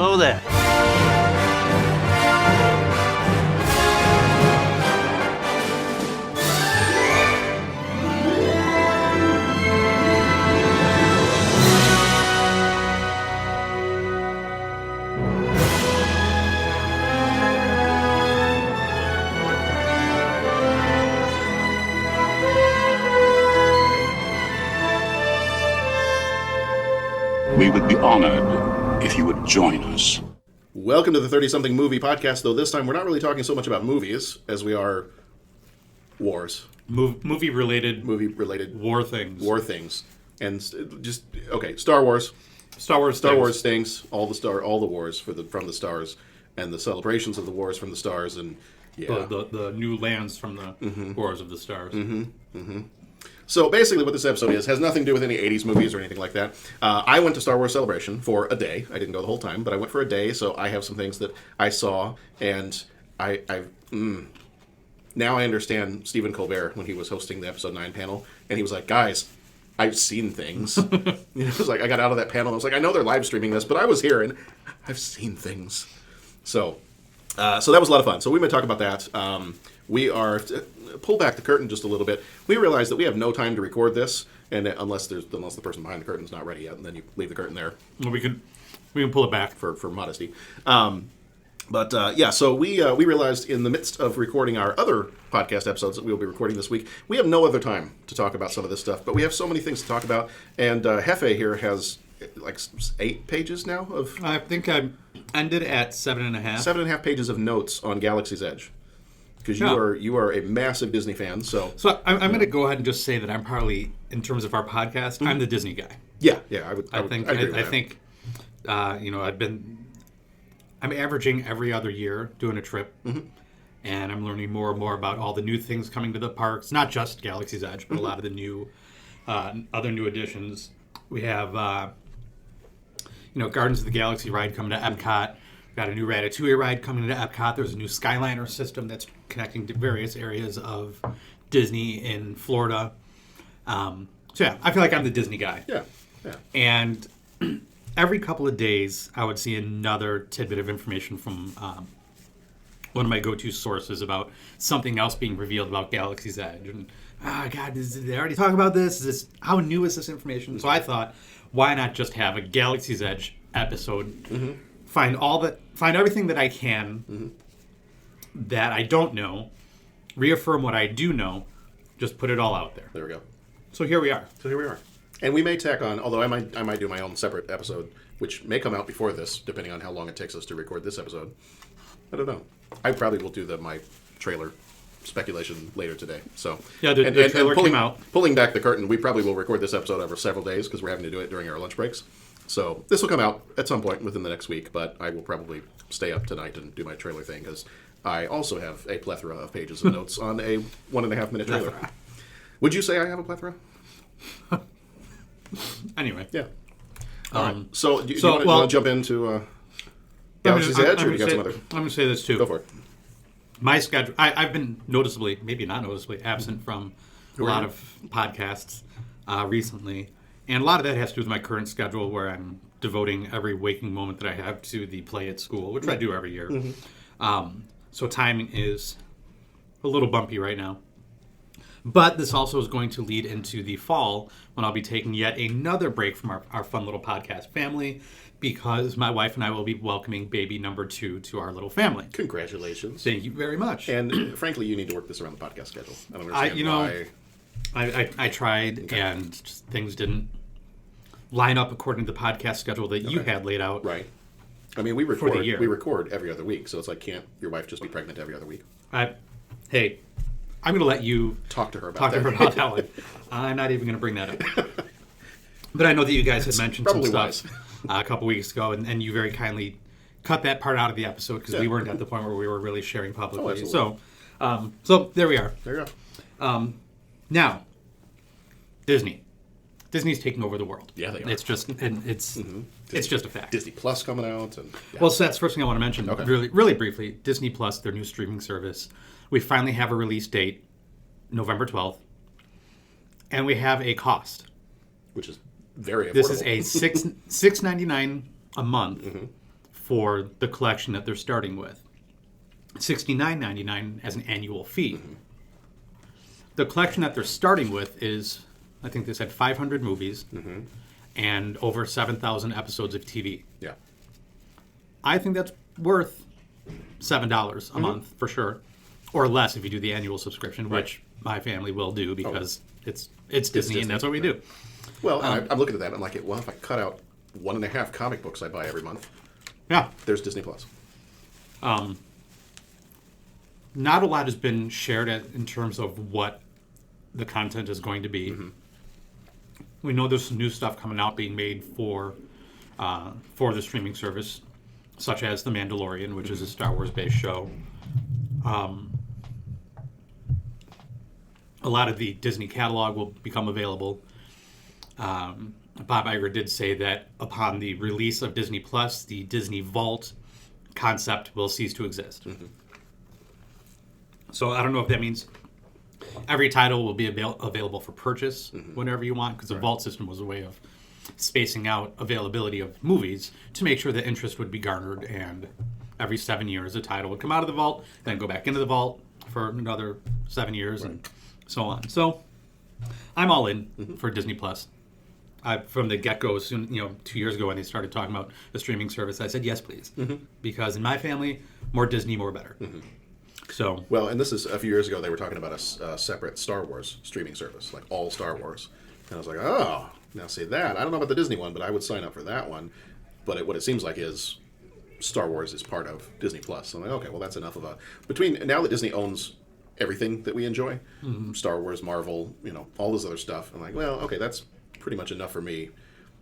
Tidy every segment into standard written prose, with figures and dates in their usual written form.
Hello there. We would be honored if you would join us. Welcome to the 30-something movie podcast, though this time we're not really talking so much about movies as we are wars. Movie-related war things. And just, okay, Star Wars things, all the wars from the stars, and the celebrations of the wars from the stars, and yeah. The new lands from the Wars of the Stars. So basically what this episode has nothing to do with any 80s movies or anything like that. I went to Star Wars Celebration for a day. I didn't go the whole time, but I went for a day, so I have some things that I saw, and now I understand Stephen Colbert when he was hosting the Episode 9 panel, and he was like, guys, I've seen things. It was like, I got out of that panel, and I was like, I know they're live streaming this, but I was here, and I've seen things. So that was a lot of fun. So we might talk about that. We are pull back the curtain just a little bit. We realize that we have no time to record this, and unless the person behind the curtain is not ready yet, and then you leave the curtain there. Well, we can pull it back for modesty. So we realized in the midst of recording our other podcast episodes that we will be recording this week, we have no other time to talk about some of this stuff. But we have so many things to talk about, and Hefe here has like 8 pages now of. I think I ended at 7.5. 7.5 pages of notes on Galaxy's Edge. Because you are a massive Disney fan, so I'm going to go ahead and just say that I'm probably, in terms of our podcast, I'm the Disney guy. Yeah, I think I'm averaging every other year doing a trip, and I'm learning more and more about all the new things coming to the parks. Not just Galaxy's Edge, but a lot of the new other new additions. We have Gardens of the Galaxy ride coming to Epcot. Got a new Ratatouille ride coming to Epcot. There's a new Skyliner system that's connecting to various areas of Disney in Florida. I feel like I'm the Disney guy. Yeah. And every couple of days, I would see another tidbit of information from one of my go-to sources about something else being revealed about Galaxy's Edge. And, God, did they already talk about this? How new is this information? So I thought, why not just have a Galaxy's Edge episode? Find everything that I can that I don't know, reaffirm what I do know, just put it all out there. There we go. So here we are. And we may tack on, although I might do my own separate episode, which may come out before this, depending on how long it takes us to record this episode. I don't know. I probably will do my trailer speculation later today. So yeah, the trailer came out. Pulling back the curtain, we probably will record this episode over several days because we're having to do it during our lunch breaks. So this will come out at some point within the next week, but I will probably stay up tonight and do my trailer thing because I also have a plethora of pages of notes on a 1.5-minute trailer. Would you say I have a plethora? Anyway. Yeah. All right. So do you want to jump into Galaxy's Edge, or do you got some other? I'm going to say this too. Go for it. My schedule, I've been noticeably, maybe not noticeably, absent from a lot of podcasts recently. And a lot of that has to do with my current schedule where I'm devoting every waking moment that I have to the play at school, which I do every year. So timing is a little bumpy right now. But this also is going to lead into the fall when I'll be taking yet another break from our fun little podcast family because my wife and I will be welcoming baby number 2 to our little family. Congratulations. Thank you very much. And frankly, you need to work this around the podcast schedule. I don't understand why. I tried, and just things didn't line up according to the podcast schedule that you had laid out. Right. I mean, we record every other week, so it's like, can't your wife just be pregnant every other week? Hey, I'm going to let you talk to her about that one. I'm not even going to bring that up. But I know that you guys had mentioned some stuff a couple weeks ago, and you very kindly cut that part out of the episode because we weren't at the point where we were really sharing publicly. So there we are. There you go. Now, Disney's taking over the world. Yeah, they are. It's just it's just a fact. Disney Plus coming out, and well, so that's the first thing I want to mention. Okay. Really briefly, Disney Plus, their new streaming service. We finally have a release date, November 12th, and we have a cost, which is very affordable. This is a $6.99 a month for the collection that they're starting with. $69.99 as an annual fee. The collection that they're starting with is, I think they said 500 movies and over 7,000 episodes of TV. Yeah. I think that's worth $7 a month for sure, or less if you do the annual subscription, which my family will do because it's Disney and that's what we do. Well, I'm looking at that and I'm like, well, if I cut out 1.5 comic books I buy every month, Yeah. there's Disney Plus. Not a lot has been shared in terms of what the content is going to be. We know there's some new stuff coming out being made for the streaming service, such as The Mandalorian, which is a Star Wars-based show. A lot of the Disney catalog will become available. Bob Iger did say that upon the release of Disney Plus, the Disney Vault concept will cease to exist. So I don't know if that means every title will be available for purchase whenever you want, because the Vault system was a way of spacing out availability of movies to make sure that interest would be garnered, and every 7 years a title would come out of the Vault, then go back into the Vault for another 7 years, and so on. So I'm all in for Disney Plus. From the get-go, soon 2 years ago when they started talking about the streaming service, I said yes, please, because in my family, more Disney, more better. So Well, and this is a few years ago. They were talking about a separate Star Wars streaming service, like all Star Wars. And I was like, oh, now see that. I don't know about the Disney one, but I would sign up for that one. But what it seems like is Star Wars is part of Disney Plus. So I'm like, okay, well, that's enough of a... Now that Disney owns everything that we enjoy, Star Wars, Marvel, all this other stuff, I'm like, well, okay, that's pretty much enough for me.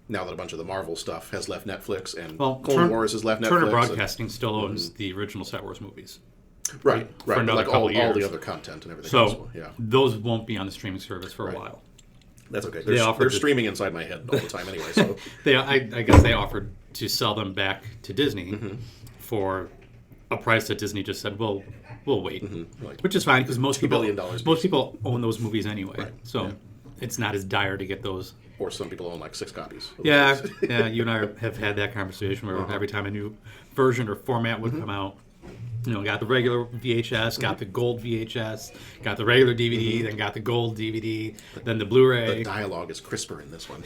Now that a bunch of the Marvel stuff has left Netflix and Clone Wars has left Netflix. Turner Broadcasting still owns the original Star Wars movies. Right. For another like couple all years. the other content and everything So else. Yeah. those won't be on the streaming service for a while. That's okay. They offered They're to- streaming inside my head all the time anyway. So I guess they offered to sell them back to Disney for a price that Disney just said, we'll wait, Right. which is fine because most $2 billion people own those movies anyway, Right. so it's not as dire to get those. or some people own like 6 copies. Yeah, you and I have had that conversation where every time a new version or format would come out, got the regular VHS, got the gold VHS, got the regular DVD, then got the gold DVD, then the Blu-ray. The dialogue is crisper in this one.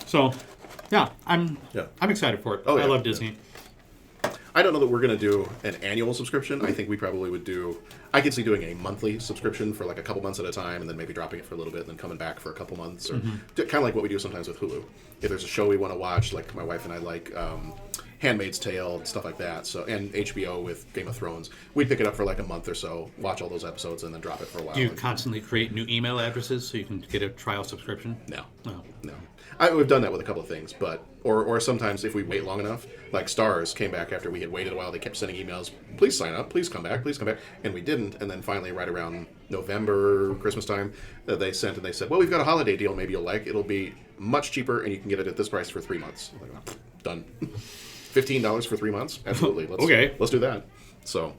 So, yeah, I'm excited for it. Oh, yeah, I love yeah. Disney. I don't know that we're going to do an annual subscription. I think we probably would I could see doing a monthly subscription for like a couple months at a time and then maybe dropping it for a little bit and then coming back for a couple months. Or kind of like what we do sometimes with Hulu. If there's a show we want to watch, like my wife and I like Handmaid's Tale and stuff like that, and HBO with Game of Thrones, we'd pick it up for like a month or so, watch all those episodes, and then drop it for a while. Do you constantly create new email addresses so you can get a trial subscription? No. No. No. We've done that with a couple of things, but or sometimes if we wait long enough, like Stars came back after we had waited a while. They kept sending emails, please sign up, please come back, and we didn't. And then finally, right around November, Christmas time, they sent and they said, well, we've got a holiday deal. Maybe you'll like. It'll be much cheaper, and you can get it at this price for 3 months. I'm like, oh, done. $15 for 3 months? Absolutely. Let's do that. So.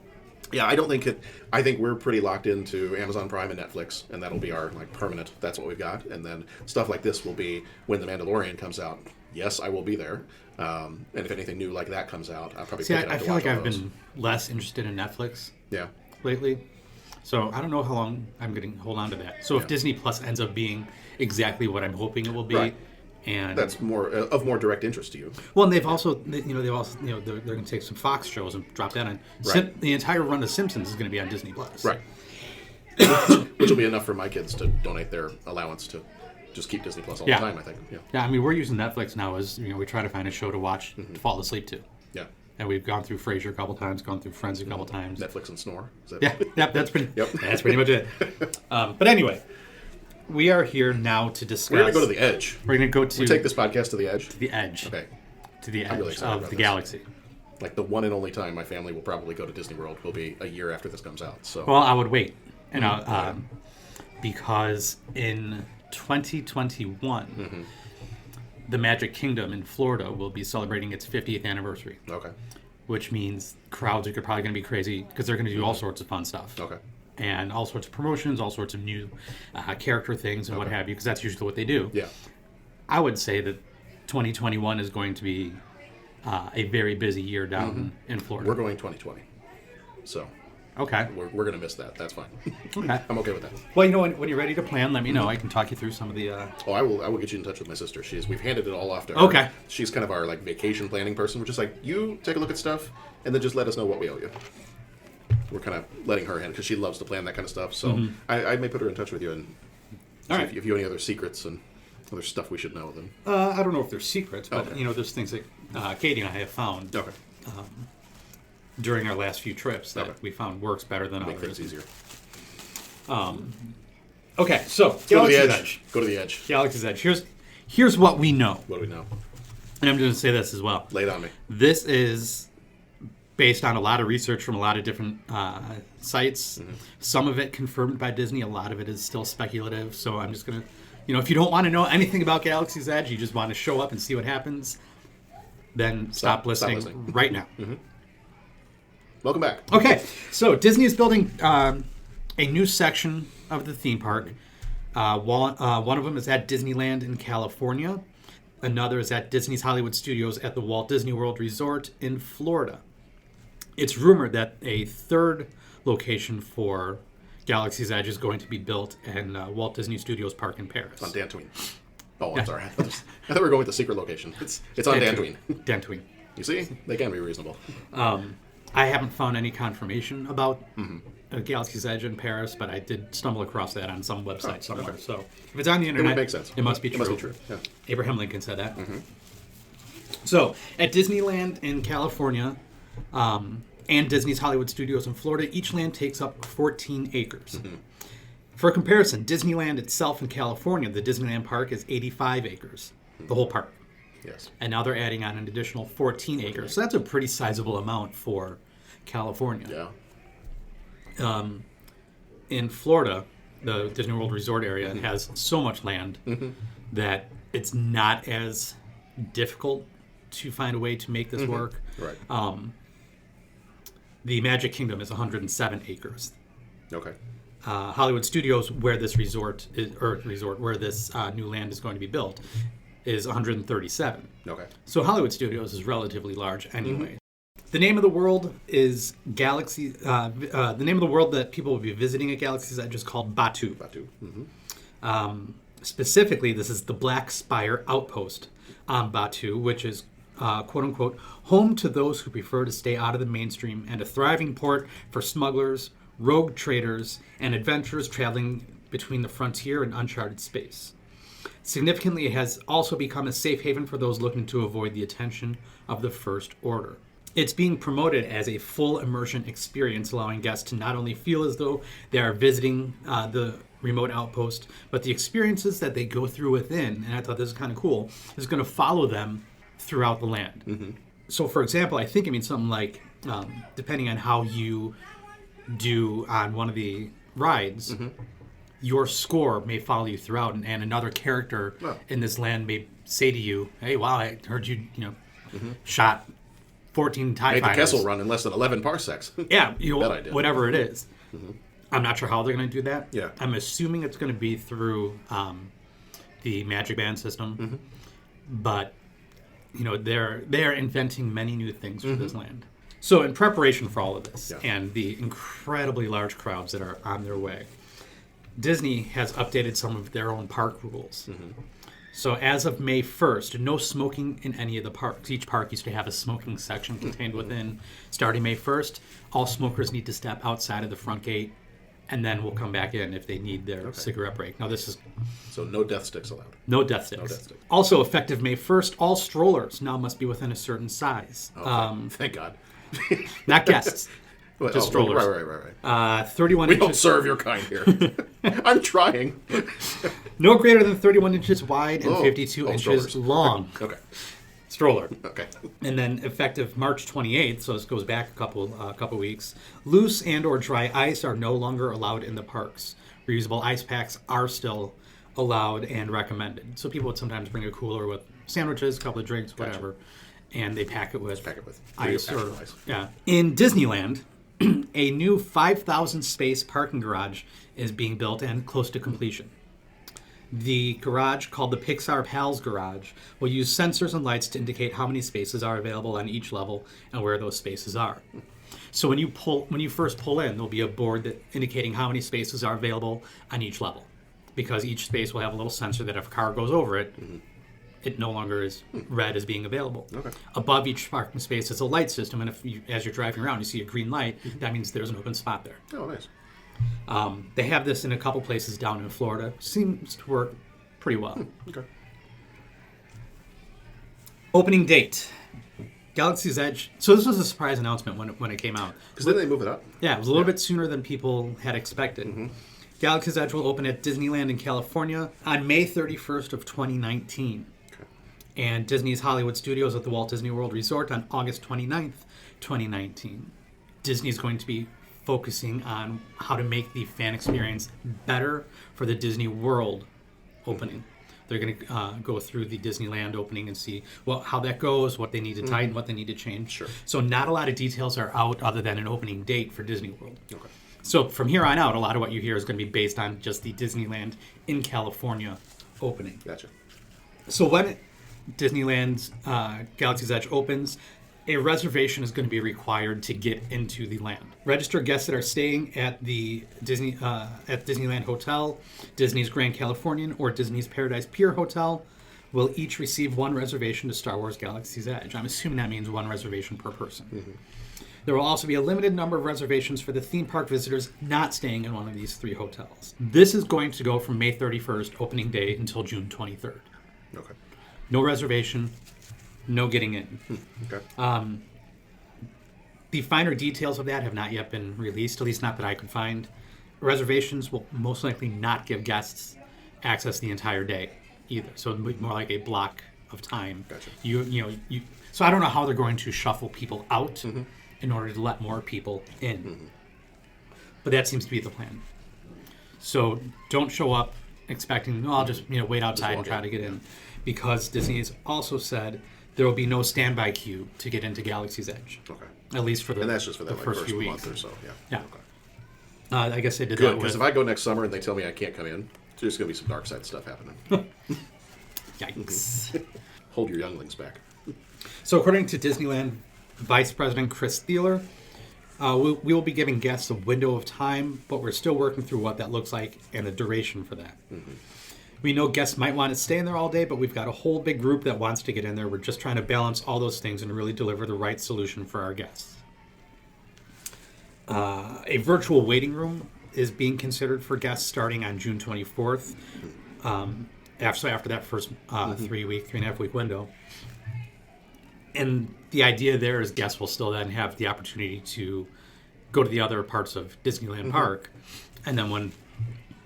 Yeah, I think we're pretty locked into Amazon Prime and Netflix, and that'll be our permanent. That's what we've got, and then stuff like this will be when The Mandalorian comes out. Yes, I will be there, and if anything new like that comes out, I'll probably. I feel like I've been less interested in Netflix. Yeah. Lately, so I don't know how long I'm going to hold on to that. So if Disney Plus ends up being exactly what I'm hoping it will be. Right. And that's more direct interest to you. Well, and they're going to take some Fox shows and drop that on. Right. The entire run of Simpsons is going to be on Disney Plus. Right. Which will be enough for my kids to donate their allowance to just keep Disney Plus all the time, I think. Yeah. Yeah, I mean, we're using Netflix now as, we try to find a show to watch to fall asleep to. Yeah. And we've gone through Frasier a couple times, gone through Friends a couple times. Netflix and snore. Is that... Yeah, that's pretty much it. But anyway, we are here now to discuss. We're going to go to the edge. We're going to go to... We take this podcast to the edge? To the edge. Okay. To the edge really of the galaxy. Like the one and only time my family will probably go to Disney World will be a year after this comes out. So. Well, I would wait. Because in 2021, the Magic Kingdom in Florida will be celebrating its 50th anniversary. Okay. Which means crowds are probably going to be crazy because they're going to do all sorts of fun stuff. Okay. And all sorts of promotions, all sorts of new character things and what have you, because that's usually what they do. Yeah. I would say that 2021 is going to be a very busy year down in Florida. We're going 2020. So Okay. we're going to miss that. That's fine. Okay. I'm okay with that. Well, you know, when you're ready to plan, let me know. I can talk you through some of the. Oh, I will get you in touch with my sister. We've handed it all off to her. Okay. She's kind of our like vacation planning person. We're just like, you take a look at stuff and then just let us know what we owe you. We're kind of letting her handle because she loves to plan that kind of stuff. So I may put her in touch with you and All see right. if you have any other secrets and other stuff we should know. Then I don't know if they're secrets, but Okay. you know, there's things that Katie and I have found okay, during our last few trips that Okay. we found works better than make others. things easier. Okay, so Go to the Galaxy's edge. Go to the edge. Galaxy's Edge. Here's what we know, What do we know? and I'm going to say this as well. Lay it on me. This is based on a lot of research from a lot of different sites. Some of it confirmed by Disney. A lot of it is still speculative. So I'm just going to, you know, if you don't want to know anything about Galaxy's Edge, you just want to show up and see what happens, then stop listening right now. Welcome back. Okay, so Disney is building a new section of the theme park. One of them is at Disneyland in California. Another is at Disney's Hollywood Studios at the Walt Disney World Resort in Florida. It's rumored that a third location for Galaxy's Edge is going to be built in Walt Disney Studios Park in Paris. On Dantooine. Oh, I'm sorry. I thought we were going with the secret location. It's on Dantooine. Dantooine. You see? They can be reasonable. I haven't found any confirmation about Galaxy's Edge in Paris, but I did stumble across that on some website somewhere. okay. So if it's on the internet, make sense. It must be It true. must be true, yeah. Abraham Lincoln said that. So at Disneyland in California and Disney's Hollywood Studios in Florida, each land takes up 14 acres. For comparison, Disneyland itself in California, the Disneyland park is 85 acres, the whole park. Yes. And now they're adding on an additional 14 acres. So that's a pretty sizable amount for California. Yeah. In Florida, the Disney World Resort area has so much land that it's not as difficult to find a way to make this work. Right. The Magic Kingdom is 107 acres. Okay. Hollywood Studios, where this where this new land is going to be built, is 137. Okay. So Hollywood Studios is relatively large anyway. The name of the world is Galaxy. The name of the world that people will be visiting at Galaxy's Edge is called Batuu. Batuu. Specifically, this is the Black Spire Outpost on Batuu, which is, quote unquote, home to those who prefer to stay out of the mainstream and a thriving port for smugglers, rogue traders, and adventurers traveling between the frontier and uncharted space. Significantly, it has also become a safe haven for those looking to avoid the attention of the First Order. It's being promoted as a full immersion experience, allowing guests to not only feel as though they are visiting the remote outpost, but the experiences that they go through within, and I thought this is kind of cool, is going to follow them throughout the land. So, for example, I think it means something like, depending on how you do on one of the rides, your score may follow you throughout, and another character in this land may say to you, "Hey, wow, I heard you, shot 14 TIE Made the fighters." Kessel run in less than 11 parsecs. Yeah, That I did. whatever it is. I'm not sure how they're going to do that. Yeah. I'm assuming it's going to be through the Magic Band system, but they're inventing many new things for this land. So in preparation for all of this and the incredibly large crowds that are on their way, Disney has updated some of their own park rules. So as of May 1st, no smoking in any of the parks. Each park used to have a smoking section contained within. Starting May 1st, all smokers need to step outside of the front gate, and then we'll come back in if they need their cigarette break. Now this is So no death sticks allowed. no death sticks. No death sticks. Also effective May 1st, all strollers now must be within a certain size. Thank God. Not guests. Well, Just strollers. Right. 31 We don't inches. serve your kind here. I'm trying. No greater than 31 inches wide and 52 inches strollers. long. Okay. Stroller. Okay. And then effective March 28th, so this goes back a couple weeks, loose and or dry ice are no longer allowed in the parks. Reusable ice packs are still allowed and recommended. So people would sometimes bring a cooler with sandwiches, a couple of drinks, whatever, and they pack it with ice. Ice. Yeah. In Disneyland, a new 5,000 space parking garage is being built and close to completion. The garage, called the Pixar Pals Garage, will use sensors and lights to indicate how many spaces are available on each level and where those spaces are. So when you first pull in, there'll be a board that indicating how many spaces are available on each level, because each space will have a little sensor that if a car goes over it, it no longer is read as being available. Okay. Above each parking space is a light system, and if you, as you're driving around, you see a green light, that means there's an open spot there. Oh, nice. They have this in a couple places down in Florida. Seems to work pretty well. Okay. Opening date. Galaxy's Edge. So this was a surprise announcement when it came out. Because then they move it up. Yeah, it was a little bit sooner than people had expected. Galaxy's Edge will open at Disneyland in California on May 31st of 2019. Okay. And Disney's Hollywood Studios at the Walt Disney World Resort on August 29th, 2019. Disney's going to be focusing on how to make the fan experience better for the Disney World opening. They're going to go through the Disneyland opening and see how that goes, what they need to tighten, what they need to change. Sure. So not a lot of details are out other than an opening date for Disney World. Okay. So from here on out, a lot of what you hear is going to be based on just the Disneyland in California opening. Gotcha. So when Disneyland's Galaxy's Edge opens, a reservation is going to be required to get into the land. Registered guests that are staying at the Disneyland Hotel, Disney's Grand Californian, or Disney's Paradise Pier Hotel will each receive one reservation to Star Wars Galaxy's Edge. I'm assuming that means one reservation per person. There will also be a limited number of reservations for the theme park visitors not staying in one of these 3 hotels. This is going to go from May 31st, opening day, until June 23rd. Okay. No reservation, no getting in. Okay. The finer details of that have not yet been released, at least not that I could find. Reservations will most likely not give guests access the entire day either. So it'll be more like a block of time. Gotcha. So I don't know how they're going to shuffle people out in order to let more people in. But that seems to be the plan. So don't show up expecting, I'll just wait outside and try to get in. Because Disney has also said there will be no standby queue to get into Galaxy's Edge. Okay. At least for And that's just for that first few weeks. month or so. Yeah. Yeah. Okay. I guess they did Good, that because with... if I go next summer and they tell me I can't come in, there's going to be some dark side stuff happening. Yikes. Hold your younglings back. So according to Disneyland Vice President Chris Thieler, we will be giving guests a window of time, but we're still working through what that looks like and the duration for that. We know guests might want to stay in there all day, but we've got a whole big group that wants to get in there. We're just trying to balance all those things and really deliver the right solution for our guests. A virtual waiting room is being considered for guests starting on June 24th, after that first 3.5 week window. And the idea there is guests will still then have the opportunity to go to the other parts of Disneyland Park, and then when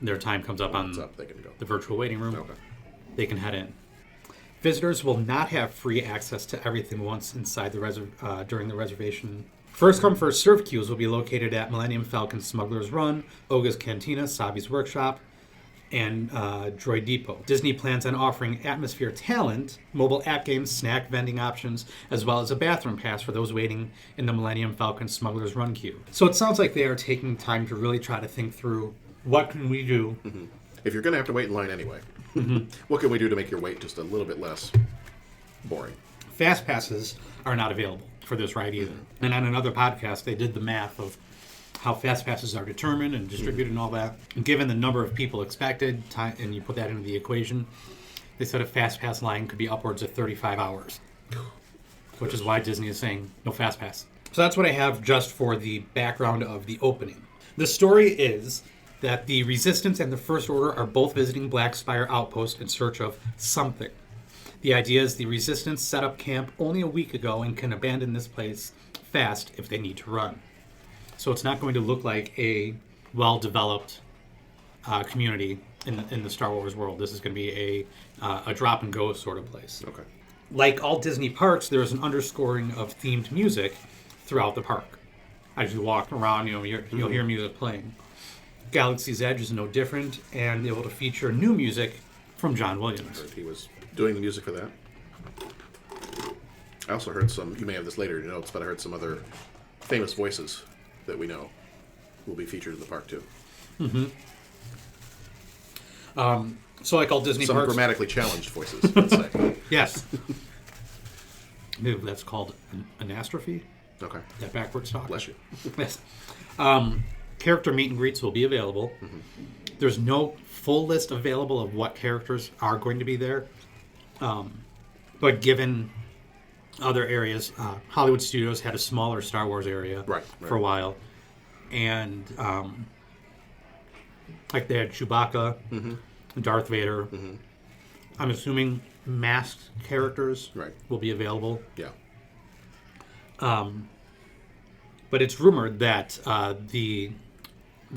their time comes up They can go. the virtual waiting room, Okay. they can head in. Visitors will not have free access to everything once inside the during the reservation. First come, first served queues will be located at Millennium Falcon Smuggler's Run, Oga's Cantina, Sabi's Workshop, and Droid Depot. Disney plans on offering Atmosphere Talent, mobile app games, snack vending options, as well as a bathroom pass for those waiting in the Millennium Falcon Smuggler's Run queue. So it sounds like they are taking time to really try to think through what can we do. If you're going to have to wait in line anyway, what can we do to make your wait just a little bit less boring? Fast passes are not available for this ride either. And on another podcast, they did the math of how fast passes are determined and distributed and all that. And given the number of people expected, time, and you put that into the equation, they said a fast pass line could be upwards of 35 hours, which is why Disney is saying no fast pass. So that's what I have just for the background of the opening. The story is that the Resistance and the First Order are both visiting Black Spire Outpost in search of something. The idea is the Resistance set up camp only a week ago and can abandon this place fast if they need to run. So it's not going to look like a well-developed community in the Star Wars world. This is going to be a drop-and-go sort of place. Okay. Like all Disney parks, there is an underscoring of themed music throughout the park. As you walk around, you'll hear music playing. Galaxy's Edge is no different, and able to feature new music from John Williams. I heard he was doing the music for that. I also heard some, you may have this later in your notes, but I heard some other famous voices that we know will be featured in the park too. So like all Disney Some parks. grammatically challenged voices, let's say. Yes. Maybe that's called an anastrophe. Okay. That backwards talk. Bless you. Yes. Character meet and greets will be available. Mm-hmm. There's no full list available of what characters are going to be there. But given other areas, Hollywood Studios had a smaller Star Wars area for a while. And like they had Chewbacca, Darth Vader. Mm-hmm. I'm assuming masked characters will be available. Yeah. But it's rumored that the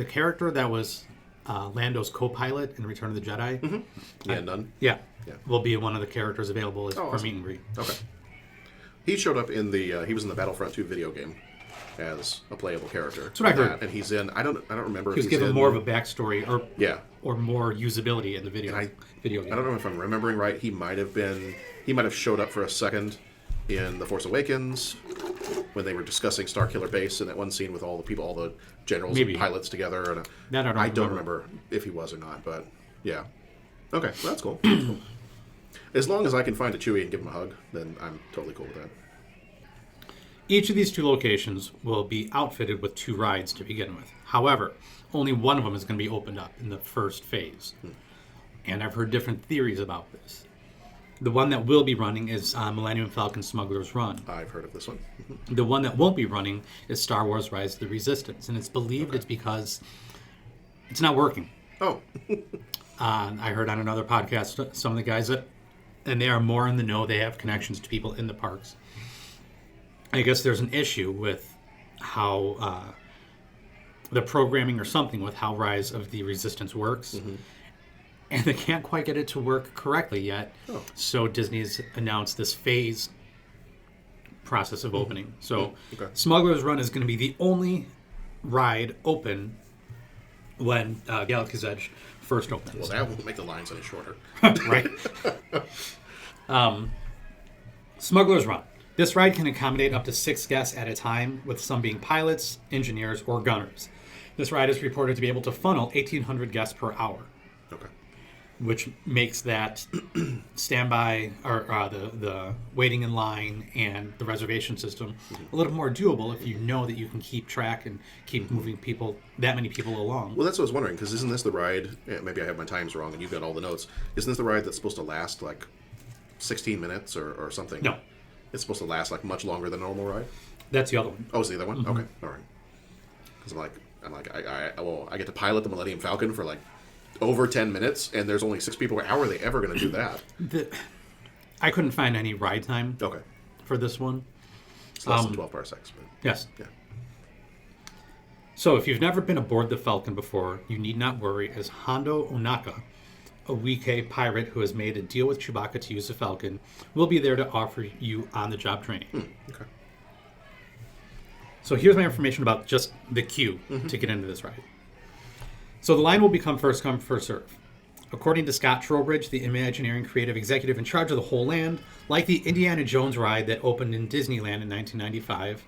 character that was Lando's co-pilot in Return of the Jedi, Yeah, none. yeah, will be one of the characters available for awesome. meet and greet. Okay. He showed up in the he was in the Battlefront 2 video game as a playable character. That's what I heard. And he's in I don't remember He was if he's given in, more of a backstory yeah. or more usability in the video game. I don't know if I'm remembering right. He might have showed up for a second in The Force Awakens when they were discussing Starkiller Base in that one scene with all the generals and pilots together. And That I don't remember if he was or not, but yeah. Okay, well, that's cool. That's cool. As long as I can find a Chewie and give him a hug, then I'm totally cool with that. Each of these 2 locations will be outfitted with 2 rides to begin with. However, only one of them is going to be opened up in the first phase. And I've heard different theories about this. The one that will be running is Millennium Falcon Smuggler's Run. I've heard of this one. The one that won't be running is Star Wars Rise of the Resistance. And it's believed it's because it's not working. Oh. I heard on another podcast some of the guys and they are more in the know. They have connections to people in the parks. I guess there's an issue with how the programming or something with how Rise of the Resistance works. And they can't quite get it to work correctly yet. Oh. So Disney's announced this phase process of opening. So Smuggler's Run is going to be the only ride open when Galaxy's Edge first opens. Well, that won't make the lines any shorter. Right. Smuggler's Run. This ride can accommodate up to 6 guests at a time, with some being pilots, engineers, or gunners. This ride is reported to be able to funnel 1,800 guests per hour. Okay. Which makes that standby or the waiting in line and the reservation system a little more doable if you know that you can keep track and keep moving that many people along. Well, that's what I was wondering, because isn't this the ride, maybe I have my times wrong and you've got all the notes, isn't this the ride that's supposed to last like 16 minutes or something? No. It's supposed to last like much longer than a normal ride? That's the other one. Oh, it's the other one? Okay, all right. Because I get to pilot the Millennium Falcon for like over 10 minutes, and there's only 6 people. How are they ever going to do that? I couldn't find any ride time for this one. It's less than 12 parsecs. But yes. Yeah. So if you've never been aboard the Falcon before, you need not worry, as Hondo Onaka, a Wike pirate who has made a deal with Chewbacca to use the Falcon, will be there to offer you on-the-job training. Okay. So here's my information about just the queue to get into this ride. So the line will become first come, first serve. According to Scott Trowbridge, the Imagineering creative executive in charge of the whole land, like the Indiana Jones ride that opened in Disneyland in 1995,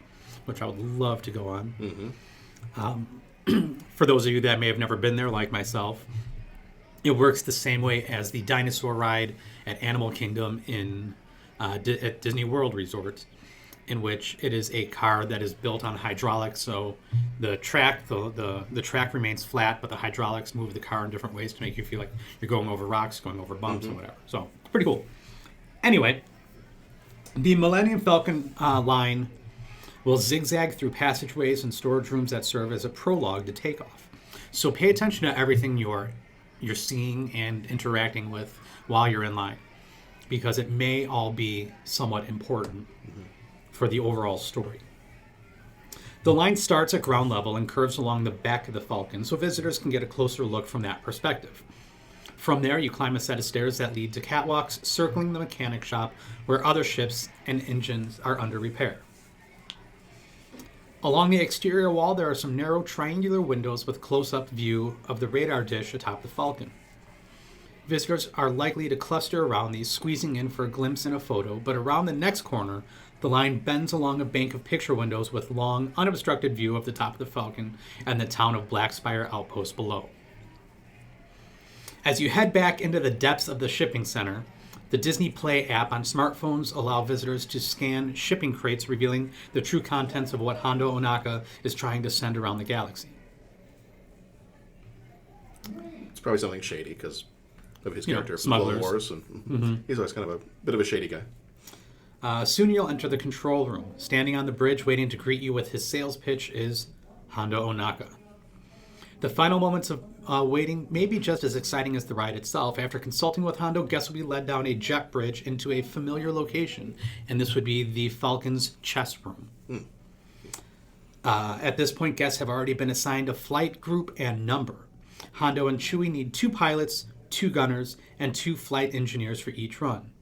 which I would love to go on. For those of you that may have never been there, like myself, it works the same way as the dinosaur ride at Animal Kingdom at Disney World Resort, in which it is a car that is built on hydraulics. So the track remains flat, but the hydraulics move the car in different ways to make you feel like you're going over rocks, going over bumps, and whatever. So it's pretty cool. Anyway, the Millennium Falcon line will zigzag through passageways and storage rooms that serve as a prologue to takeoff. So pay attention to everything you're seeing and interacting with while you're in line, because it may all be somewhat important for the overall story. The line starts at ground level and curves along the back of the Falcon, so visitors can get a closer look from that perspective. From there, you climb a set of stairs that lead to catwalks circling the mechanic shop, where other ships and engines are under repair. Along the exterior wall, there are some narrow triangular windows with close-up view of the radar dish atop the Falcon. Visitors are likely to cluster around these, squeezing in for a glimpse and a photo, but around the next corner, the line bends along a bank of picture windows with long, unobstructed view of the top of the Falcon and the town of Blackspire Outpost below. As you head back into the depths of the shipping center, the Disney Play app on smartphones allow visitors to scan shipping crates revealing the true contents of what Hondo Ohnaka is trying to send around the galaxy. It's probably something shady because of his character from smugglers. Clone Wars. And he's always kind of a bit of a shady guy. Soon you'll enter the control room. Standing on the bridge waiting to greet you with his sales pitch is Hondo Ohnaka. The final moments of waiting may be just as exciting as the ride itself. After consulting with Hondo, guests will be led down a jet bridge into a familiar location, and this would be the Falcon's chest room. At this point, guests have already been assigned a flight group and number. Hondo and Chewie need 2 pilots, 2 gunners, and 2 flight engineers for each run.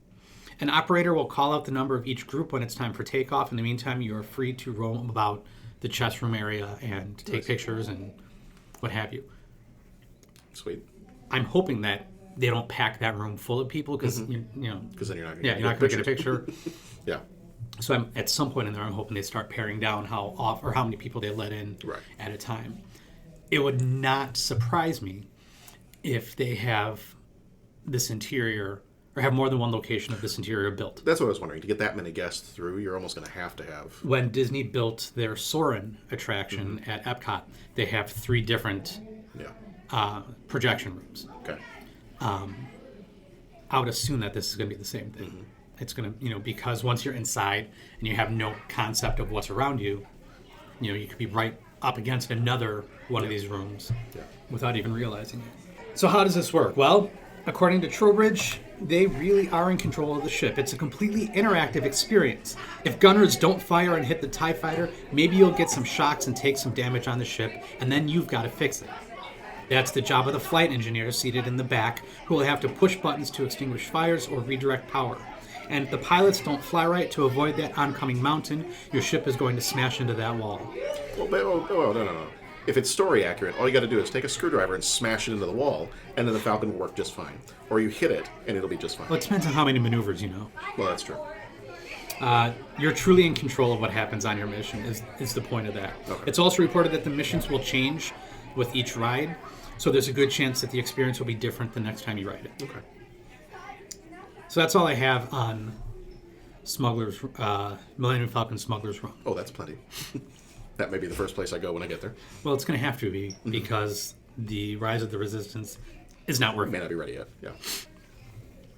An operator will call out the number of each group when it's time for takeoff. In the meantime, you are free to roam about the chest room area and take pictures and what have you. Sweet. I'm hoping that they don't pack that room full of people because Because then you're not going you're not going to get a picture. Yeah. So at some point in there, I'm hoping they start paring down how many people they let in at a time. It would not surprise me if they have this interior or have more than one location of this interior built. That's what I was wondering. To get that many guests through, you're almost going to have. When Disney built their Soarin' attraction at Epcot, they have 3 different projection rooms. Okay. I would assume that this is going to be the same thing. It's going to, because once you're inside and you have no concept of what's around you, you could be right up against another one of these rooms without even realizing it. So how does this work? Well, according to Trowbridge, they really are in control of the ship. It's a completely interactive experience. If gunners don't fire and hit the TIE fighter, maybe you'll get some shocks and take some damage on the ship, and then you've got to fix it. That's the job of the flight engineers seated in the back, who will have to push buttons to extinguish fires or redirect power. And if the pilots don't fly right to avoid that oncoming mountain, your ship is going to smash into that wall. No. If it's story accurate, all you got to do is take a screwdriver and smash it into the wall, and then the Falcon will work just fine. Or you hit it, and it'll be just fine. Well, it depends on how many maneuvers you know. Well, that's true. You're truly in control of what happens on your mission, is the point of that. Okay. It's also reported that the missions will change with each ride, so there's a good chance that the experience will be different the next time you ride it. Okay. So that's all I have on Millennium Falcon Smuggler's Run. Oh, that's plenty. That may be the first place I go when I get there. Well, it's going to have to be because the Rise of the Resistance is not working. May not be ready yet. Yeah.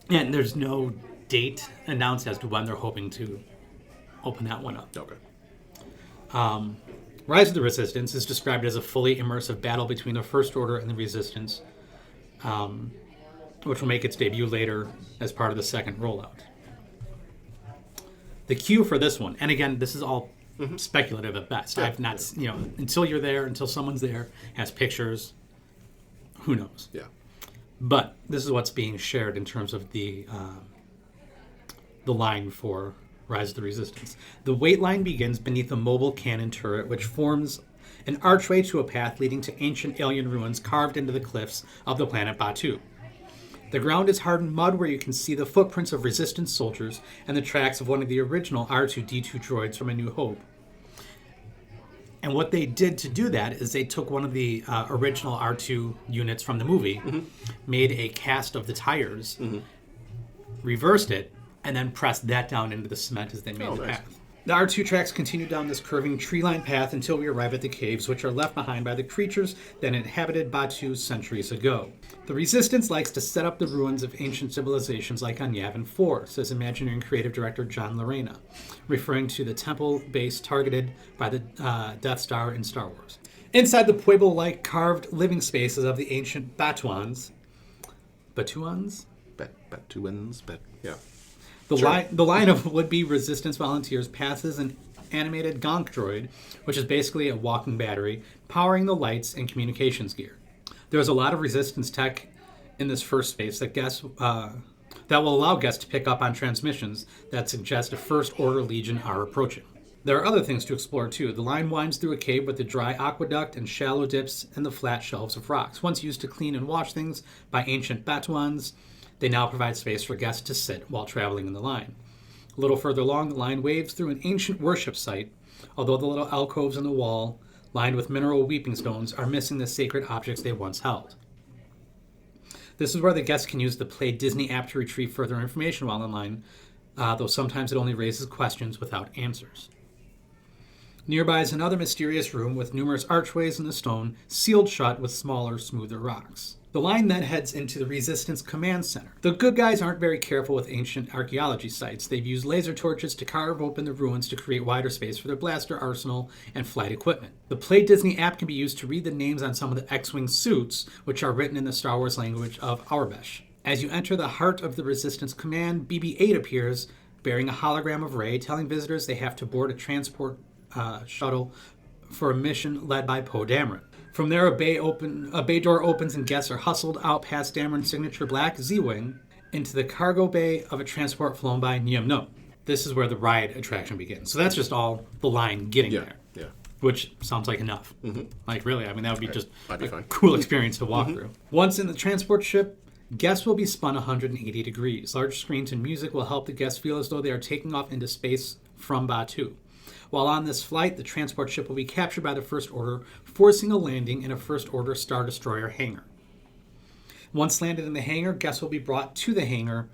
And there's no date announced as to when they're hoping to open that one up. Okay. Rise of the Resistance is described as a fully immersive battle between the First Order and the Resistance, which will make its debut later as part of the second rollout. The queue for this one, and again, this is all speculative at best. Yeah. I've not, until you're there, until someone's there, has pictures, who knows? Yeah. But this is what's being shared in terms of the line for Rise of the Resistance. The wait line begins beneath a mobile cannon turret, which forms an archway to a path leading to ancient alien ruins carved into the cliffs of the planet Batuu. The ground is hardened mud where you can see the footprints of Resistance soldiers and the tracks of one of the original R2-D2 droids from A New Hope. And what they did to do that is they took one of the original R2 units from the movie, made a cast of the tires, reversed it, and then pressed that down into the cement as they made the path. The R2 tracks continue down this curving tree-lined path until we arrive at the caves, which are left behind by the creatures that inhabited Batuu centuries ago. The Resistance likes to set up the ruins of ancient civilizations like on Yavin 4, says Imagineering and creative director John Lorena, referring to the temple base targeted by the Death Star in Star Wars. Inside the Pueblo-like carved living spaces of the ancient Batuans. Batuans? Batuans, yeah. The line of would-be Resistance volunteers passes an animated gonk droid, which is basically a walking battery, powering the lights and communications gear. There's a lot of Resistance tech in this first space that will allow guests to pick up on transmissions that suggest a First Order Legion are approaching. There are other things to explore, too. The line winds through a cave with a dry aqueduct and shallow dips and the flat shelves of rocks. Once used to clean and wash things by ancient Batuans, they now provide space for guests to sit while traveling in the line. A little further along, the line waves through an ancient worship site, although the little alcoves in the wall, lined with mineral weeping stones, are missing the sacred objects they once held. This is where the guests can use the Play Disney app to retrieve further information while in line, though sometimes it only raises questions without answers. Nearby is another mysterious room with numerous archways in the stone, sealed shut with smaller, smoother rocks. The line then heads into the Resistance Command Center. The good guys aren't very careful with ancient archaeology sites. They've used laser torches to carve open the ruins to create wider space for their blaster arsenal and flight equipment. The Play Disney app can be used to read the names on some of the X-Wing suits, which are written in the Star Wars language of Aurebesh. As you enter the heart of the Resistance Command, BB-8 appears, bearing a hologram of Rey, telling visitors they have to board a transport shuttle for a mission led by Poe Dameron. From there, a bay door opens and guests are hustled out past Dameron's signature black Z-Wing into the cargo bay of a transport flown by Niamno. This is where the ride attraction begins. So that's just all the line getting there. Yeah. Which sounds like enough. Mm-hmm. Like, really, I mean, that would be just I'd be a fine. cool experience to walk through. Once in the transport ship, guests will be spun 180 degrees. Large screens and music will help the guests feel as though they are taking off into space from Batuu. While on this flight, the transport ship will be captured by the First Order, forcing a landing in a First Order Star Destroyer hangar. Once landed in the hangar, guests will be brought to the hangar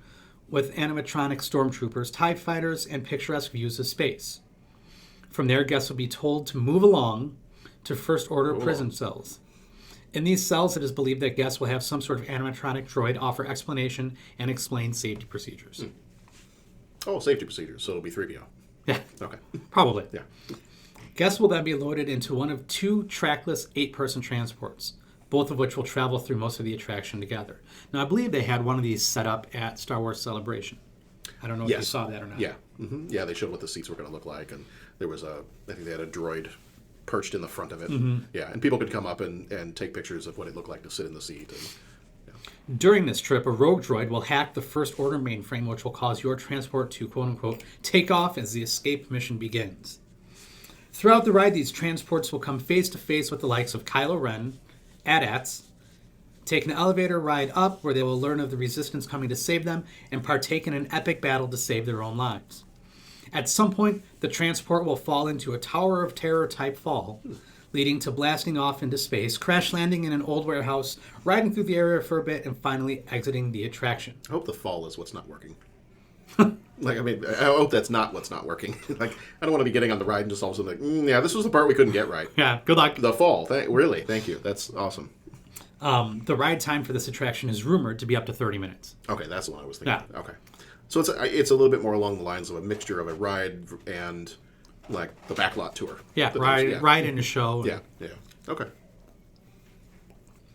with animatronic stormtroopers, TIE fighters, and picturesque views of space. From there, guests will be told to move along to First Order prison cells. In these cells, it is believed that guests will have some sort of animatronic droid offer explanation and explain safety procedures. Oh, safety procedures. So it'll be 3PO. Yeah, Okay. probably. Yeah. Guests will then be loaded into one of two trackless 8-person transports, both of which will travel through most of the attraction together. Now, I believe they had one of these set up at Star Wars Celebration. I don't know if you saw that or not. Yeah. Mm-hmm. Yeah, they showed what the seats were going to look like, and there was I think they had a droid perched in the front of it. Mm-hmm. Yeah, and people could come up and take pictures of what it looked like to sit in the seat. And, During this trip, a rogue droid will hack the First Order mainframe, which will cause your transport to, quote-unquote, take off as the escape mission begins. Throughout the ride, these transports will come face-to-face with the likes of Kylo Ren, AT-ATs, take an elevator ride up where they will learn of the Resistance coming to save them, and partake in an epic battle to save their own lives. At some point, the transport will fall into a Tower of Terror-type fall, leading to blasting off into space, crash landing in an old warehouse, riding through the area for a bit, and finally exiting the attraction. I hope the fall is what's not working. I hope that's not what's not working. I don't want to be getting on the ride and just all of a sudden yeah, this was the part we couldn't get right. Yeah, good luck. The fall. Really, thank you. That's awesome. The ride time for this attraction is rumored to be up to 30 minutes. Okay, that's the one I was thinking. Yeah. Okay. So it's a little bit more along the lines of a mixture of a ride and like the backlot tour. Yeah, ride and a show. Yeah. Okay.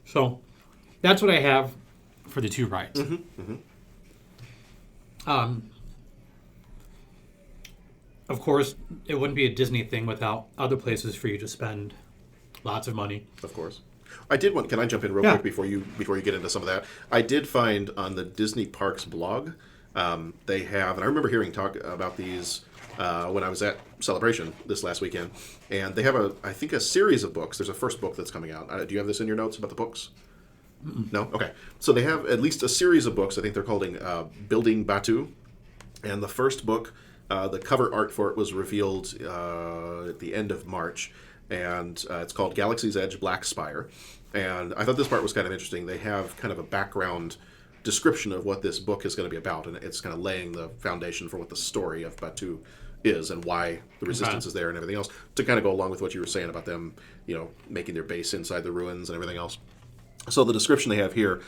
So that's what I have for the two rides. Of course, it wouldn't be a Disney thing without other places for you to spend lots of money. Of course. I did want. Can I jump in real quick before you get into some of that? I did find on the Disney Parks blog, they have, and I remember hearing talk about these when I was at Celebration this last weekend, and they have I think a series of books. There's a first book that's coming out. Do you have this in your notes about the books? Mm-mm. No? Okay. So they have at least a series of books. I think they're called Building Batuu, and the first book, the cover art for it was revealed at the end of March, and it's called Galaxy's Edge Black Spire. And I thought this part was kind of interesting. They have kind of a background description of what this book is going to be about, and it's kind of laying the foundation for what the story of Batuu is and why the Resistance is there and everything else, to kind of go along with what you were saying about them, making their base inside the ruins and everything else. So the description they have here,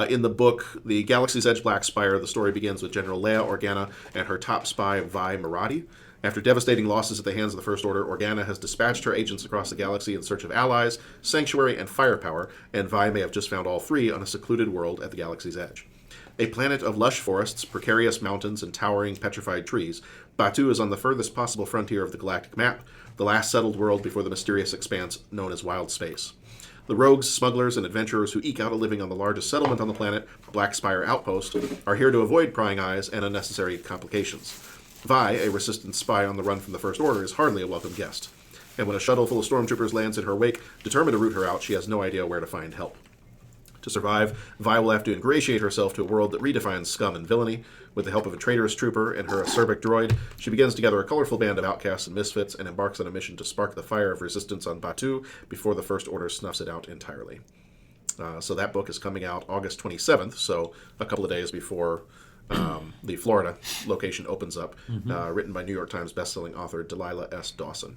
in the book, The Galaxy's Edge Black Spire, the story begins with General Leia Organa and her top spy, Vi Maradi. After devastating losses at the hands of the First Order, Organa has dispatched her agents across the galaxy in search of allies, sanctuary, and firepower, and Vi may have just found all three on a secluded world at the galaxy's edge. A planet of lush forests, precarious mountains, and towering petrified trees, Batuu is on the furthest possible frontier of the galactic map, the last settled world before the mysterious expanse known as wild space. The rogues, smugglers, and adventurers who eke out a living on the largest settlement on the planet, Black Spire Outpost, are here to avoid prying eyes and unnecessary complications. Vi, a Resistance spy on the run from the First Order, is hardly a welcome guest. And when a shuttle full of stormtroopers lands in her wake, determined to root her out, she has no idea where to find help. To survive, Vi will have to ingratiate herself to a world that redefines scum and villainy. With the help of a traitorous trooper and her acerbic droid, she begins to gather a colorful band of outcasts and misfits and embarks on a mission to spark the fire of resistance on Batuu before the First Order snuffs it out entirely. So that book is coming out August 27th, so a couple of days before the Florida location opens up, written by New York Times bestselling author Delilah S. Dawson.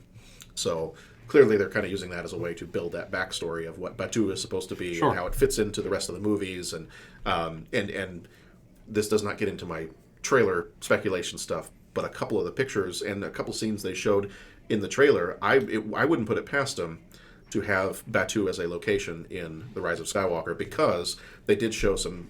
So clearly they're kind of using that as a way to build that backstory of what Batuu is supposed to be Sure. and how it fits into the rest of the movies. And this does not get into my trailer speculation stuff, but a couple of the pictures and a couple scenes they showed in the trailer, I wouldn't put it past them to have Batuu as a location in The Rise of Skywalker, because they did show some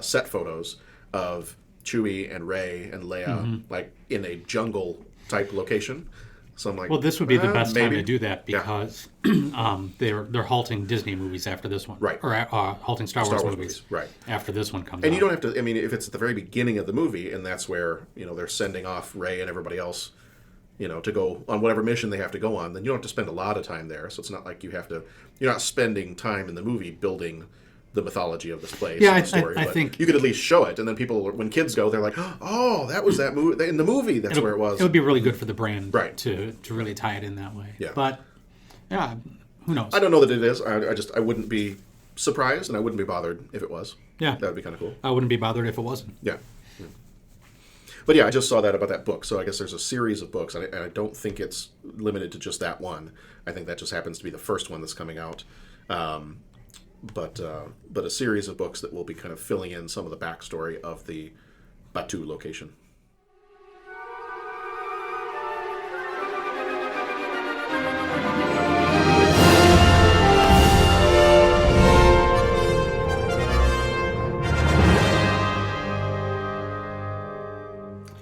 set photos of Chewie and Rey and Leia like in a jungle type location. So I'm like, Well, this would be the best time maybe. to do that because they're halting Disney movies after this one, Right. Or halting Star Wars movies, right? After this one comes out. And you don't have to. I mean, if it's at the very beginning of the movie, and that's where they're sending off Rey and everybody else, to go on whatever mission they have to go on, then you don't have to spend a lot of time there. So it's not like you have to. You're not spending time in the movie building the mythology of this place. Yeah, and the story. I But think you could at least show it, and then people, when kids go, they're like, "Oh, that was that movie in the movie. That's where it was." It would be really good for the brand, Right. to really tie it in that way. Yeah. But yeah, who knows? I don't know that it is. I wouldn't be surprised, and I wouldn't be bothered if it was. Yeah. That would be kind of cool. I wouldn't be bothered if it wasn't. Yeah. But yeah, I just saw that about that book. So I guess there's a series of books, and I don't think it's limited to just that one. I think that just happens to be the first one that's coming out. But a series of books that will be kind of filling in some of the backstory of the Batuu location.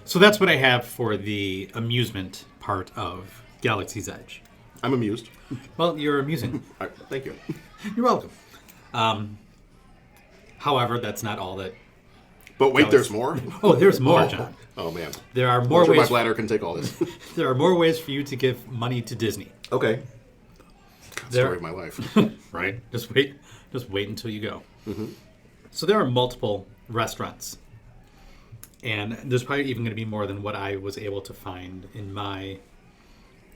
So that's what I have for the amusement part of Galaxy's Edge. I'm amused. Well, you're amusing. Thank you. You're welcome. However, that's not all that. But wait, there's more? Oh, there's more, John. Oh, man. There are more I'm sure my ways. bladder can take all this. There are more ways for you to give money to Disney. Okay. There- Story of my life. Right? Just wait until you go. So there are multiple restaurants, and there's probably even going to be more than what I was able to find in my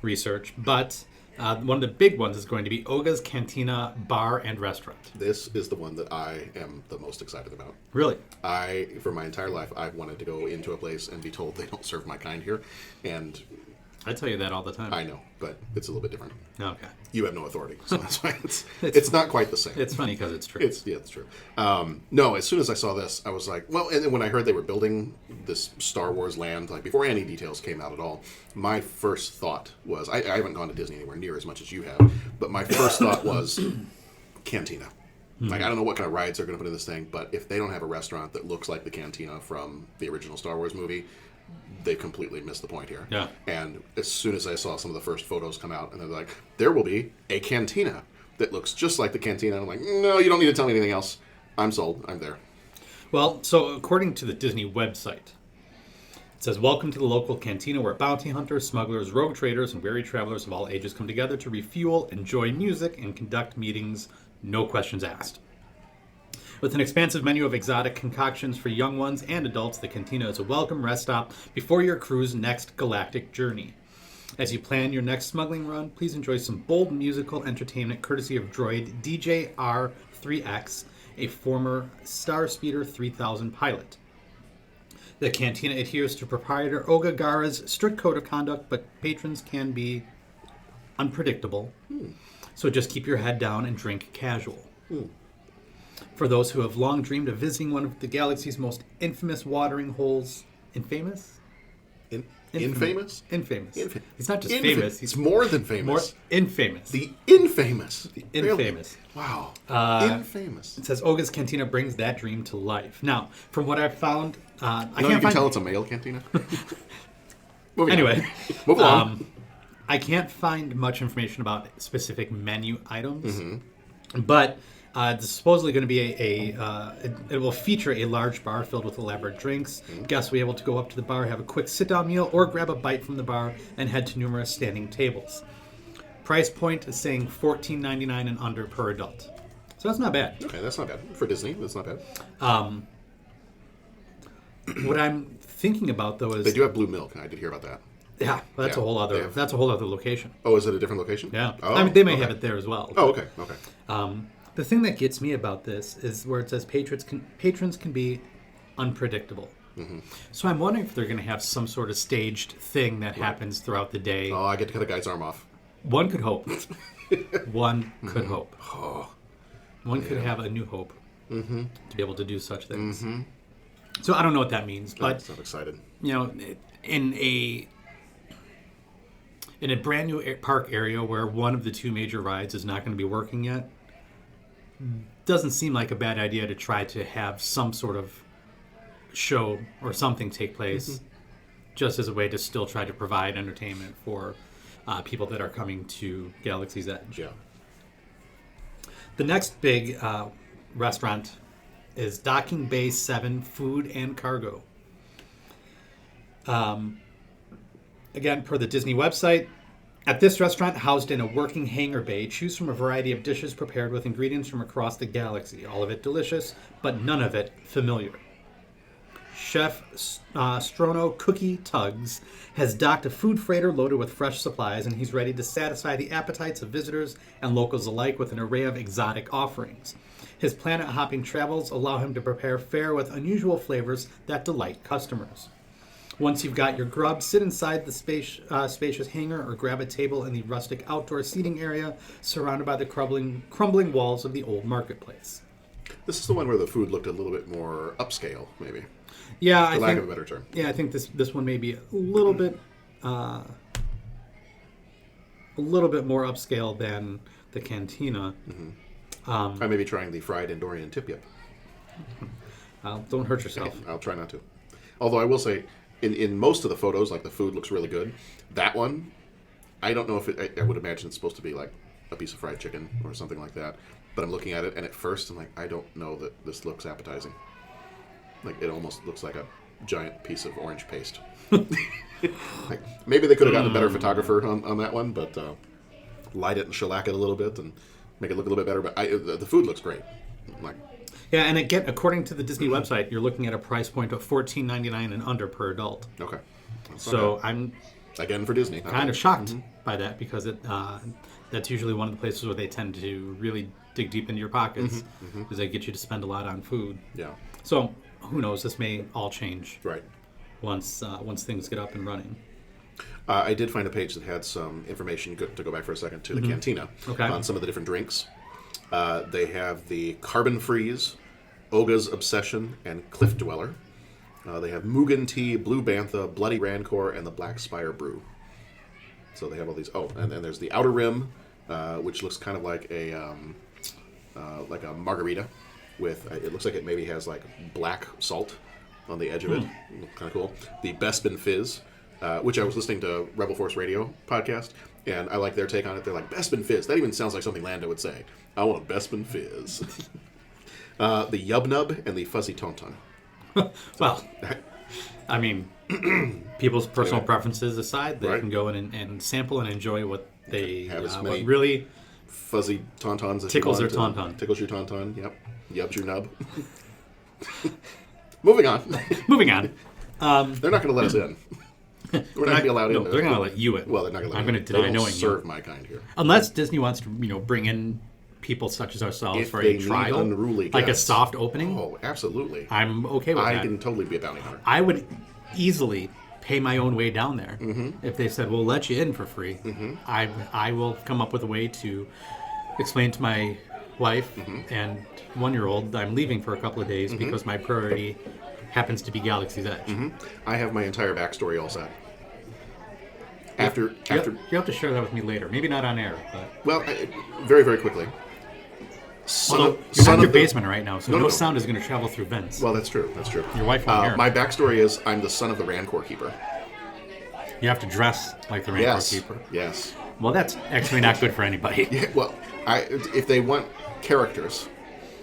research. But one of the big ones is going to be Oga's Cantina Bar and Restaurant. This is the one that I am the most excited about. Really? For my entire life, I've wanted to go into a place and be told they don't serve my kind here. And I tell you that all the time. I know, but it's a little bit different. Okay. You have no authority, so that's why it's not quite the same. It's funny because it's true. It's true. No, as soon as I saw this, I was like, well, and then when I heard they were building this Star Wars land, like before any details came out at all, my first thought was, I haven't gone to Disney anywhere near as much as you have, but my first thought was Cantina. Like, I don't know what kind of rides they're going to put in this thing, but if they don't have a restaurant that looks like the Cantina from the original Star Wars movie, they completely missed the point here. Yeah. And as soon as I saw some of the first photos come out, and they're like, there will be a cantina that looks just like the cantina. I'm like, no, you don't need to tell me anything else. I'm sold. I'm there. Well, so according to the Disney website, it says, welcome to the local cantina where bounty hunters, smugglers, rogue traders, and weary travelers of all ages come together to refuel, enjoy music, and conduct meetings, no questions asked. With an expansive menu of exotic concoctions for young ones and adults, the cantina is a welcome rest stop before your crew's next galactic journey. As you plan your next smuggling run, please enjoy some bold musical entertainment courtesy of droid DJ R3X, a former Starspeeder 3000 pilot. The cantina adheres to proprietor Oga Gara's strict code of conduct, but patrons can be unpredictable. So just keep your head down and drink casual. For those who have long dreamed of visiting one of the galaxy's most infamous watering holes, infamous? Infamous? Infamous. He's not just Infa- famous. It's more than famous. More infamous. The infamous. Infamous. Really? Wow. Infamous. It says Oga's Cantina brings that dream to life. Now, from what I've found, I You can't can find. tell it's a male cantina. Moving on. Anyway, Move along. I can't find much information about specific menu items, but it's supposedly going to be it will feature a large bar filled with elaborate drinks. Guests will be able to go up to the bar, have a quick sit-down meal, or grab a bite from the bar and head to numerous standing tables. Price point is saying $14.99 and under per adult. So that's not bad. Okay, that's not bad. For Disney, that's not bad. What I'm thinking about though is They do have blue milk. I did hear about that. yeah, that's Yeah, a whole other they have- location. Oh, is it a different location? Yeah, Oh, I mean they may okay. have it there as well. Oh, okay. Okay. The thing that gets me about this is where it says patrons can be unpredictable. Mm-hmm. So I'm wondering if they're going to have some sort of staged thing that happens throughout the day. Oh, I get to cut a guy's arm off. One could hope. One could hope. Oh, One could have a new hope to be able to do such things. So I don't know what that means, but I'm excited. you know, in a brand new park area where one of the two major rides is not going to be working yet, doesn't seem like a bad idea to try to have some sort of show or something take place, just as a way to still try to provide entertainment for people that are coming to Galaxy's Edge. Yeah. The next big restaurant is Docking Bay 7 Food and Cargo. Again, per the Disney website, at this restaurant, housed in a working hangar bay, choose from a variety of dishes prepared with ingredients from across the galaxy. All of it delicious, but none of it familiar. Chef Strono Cookie Tuggs has docked a food freighter loaded with fresh supplies, and he's ready to satisfy the appetites of visitors and locals alike with an array of exotic offerings. His planet-hopping travels allow him to prepare fare with unusual flavors that delight customers. Once you've got your grub, sit inside the spacious hangar or grab a table in the rustic outdoor seating area surrounded by the crumbling walls of the old marketplace. This is the one where the food looked a little bit more upscale, maybe. Yeah, For lack of a better term. Yeah, I think this one may be a little bit more upscale than the Cantina. I may be trying the fried Andorian tip-yip. Don't hurt yourself. I'll try not to. Although I will say, in most of the photos, like the food looks really good. That one, I don't know if I would imagine it's supposed to be like a piece of fried chicken or something like that. But I'm looking at it, and at first I'm like, I don't know that this looks appetizing. Like, it almost looks like a giant piece of orange paste. Like, maybe they could have gotten a better photographer on that one, but light it and shellac it a little bit and make it look a little bit better. But the food looks great. Like, yeah, and again, according to the Disney website, you're looking at a price point of $14.99 and under per adult. okay. So I'm Again, for Disney. kind of shocked by that, because that's usually one of the places where they tend to really dig deep into your pockets, because they get you to spend a lot on food. Yeah. So who knows? This may all change Right. once things get up and running. I did find a page that had some information, to go back for a second, to the Cantina on some of the different drinks. They have the Carbon Freeze, Oga's Obsession, and Cliff Dweller. They have Mugen Tea, Blue Bantha, Bloody Rancor, and the Black Spire Brew. So they have all these. Oh, and then there's the Outer Rim, which looks kind of like a margarita with. It looks like it maybe has like black salt on the edge of it. Kind of cool. The Bespin Fizz, which I was listening to Rebel Force Radio podcast, and I like their take on it. They're like, Bespin Fizz. That even sounds like something Lando would say. I want a Bespin Fizz. The Yub Nub and the Fuzzy Tauntaun. Well, I mean, people's personal preferences aside, they Right. can go in and sample and enjoy what they Have as what many really Fuzzy Tauntauns as tickles you their want, tauntaun. Tickles your tauntaun, yep. Yubs your nub. Moving on. Moving on. They're not going to let us in. We're not going to be allowed in. No, they're going to let you in. Well, they're not going to let I'm me going in. to They deny don't knowing serve you. my kind here. Unless Disney wants to, bring in people such as ourselves If for they a need trial, unruly like a guests. soft opening. Oh, absolutely. I'm okay with I that. can totally be a bounty hunter. I would easily pay my own way down there if they said, "We'll let you in for free." I will come up with a way to explain to my wife and 1-year-old that I'm leaving for a couple of days because my priority happens to be Galaxy's Edge. I have my entire backstory all set. After You have to share that with me later. Maybe not on air, but well, very, very quickly. although you're not in your basement right now, so No, no no. sound is going to travel through vents. Well, that's true. That's true. Your wife won't hear. My backstory is I'm the son of the Rancor Keeper. You have to dress like the Rancor Yes. Keeper. Yes. Well, that's actually not good for anybody. Yeah, well, if they want characters,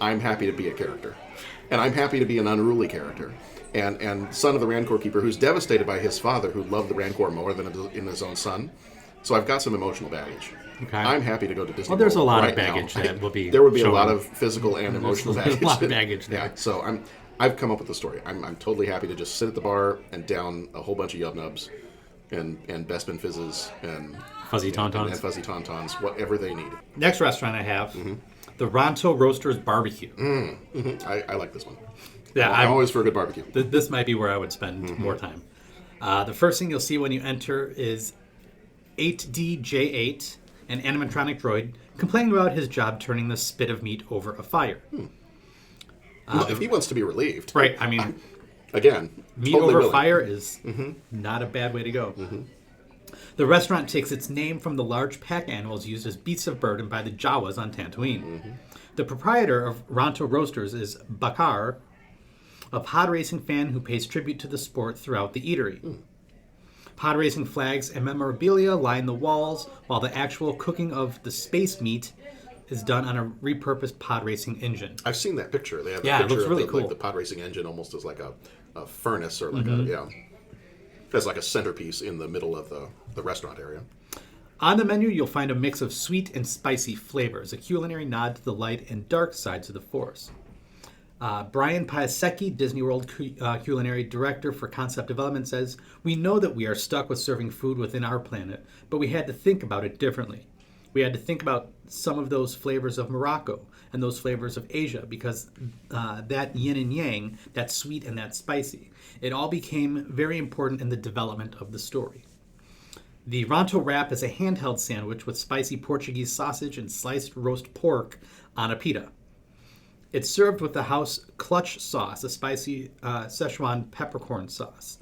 I'm happy to be a character. And I'm happy to be an unruly character. And son of the Rancor Keeper, who's devastated by his father, who loved the Rancor more than in his own son. So I've got some emotional baggage. Okay. I'm happy to go to Disney Well, there's World a lot right of baggage now. that will be There would be a shown. lot of physical and emotional There's baggage. a lot of baggage there. Yeah, so I've come up with the story. I'm totally happy to just sit at the bar and down a whole bunch of Yub Nubs and Bespin Fizzes and Fuzzy Tauntauns. and Fuzzy Tauntauns, whatever they need. Next restaurant I have the Ronto Roasters Barbecue. I like this one. Yeah, I'm always for a good barbecue. This might be where I would spend more time. The first thing you'll see when you enter is 8DJ8, an animatronic droid, complaining about his job turning the spit of meat over a fire. Well, if he wants to be relieved. Right, I mean, Again, meat totally over willing. fire is not a bad way to go. The restaurant takes its name from the large pack animals used as beasts of burden by the Jawas on Tatooine. The proprietor of Ronto Roasters is Bakar, a pod racing fan who pays tribute to the sport throughout the eatery. Pod racing flags and memorabilia line the walls, while the actual cooking of the space meat is done on a repurposed pod racing engine. I've seen that picture. They have a Yeah, it picture looks of really the, cool. like the pod racing engine almost as like a furnace or like a There's like a centerpiece in the middle of the restaurant area. On the menu, you'll find a mix of sweet and spicy flavors, a culinary nod to the light and dark sides of the Force. Brian Piasecki, Disney World culinary director for concept development, says, "We know that we are stuck with serving food within our planet, but we had to think about it differently. We had to think about some of those flavors of Morocco and those flavors of Asia, because that yin and yang, that sweet and that spicy, it all became very important in the development of the story." The Ronto wrap is a handheld sandwich with spicy Portuguese sausage and sliced roast pork on a pita. It's served with the house clutch sauce, a spicy Szechuan peppercorn sauce.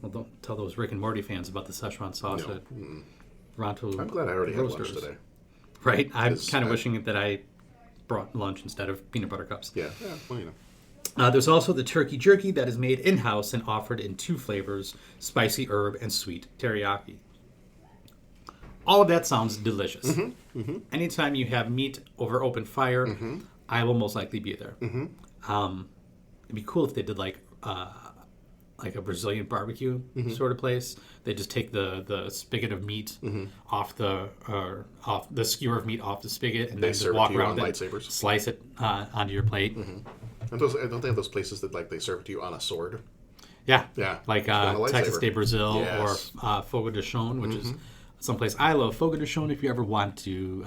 Well, don't tell those Rick and Morty fans about the Szechuan sauce at Ronto. I'm glad I already had lunch Roasters. today. Right? I'm 'Cause kind of wishing that I brought lunch instead of peanut butter cups. Yeah, well, you know. There's also the turkey jerky that is made in-house and offered in two flavors, spicy herb and sweet teriyaki. All of that sounds delicious. Anytime you have meat over open fire, I will most likely be there. It'd be cool if they did like a Brazilian barbecue sort of place. They just take the spigot of meat off the skewer of meat off the spigot, and then just serve it walk to you around on and lightsabers. slice it onto your plate. Don't they have those places that like they serve it to you on a sword? Yeah, Yeah, like on a Texas lightsaber. de Brazil Yes. or Fogo de Chão, which is someplace I love. Fogo de Chão, if you ever want to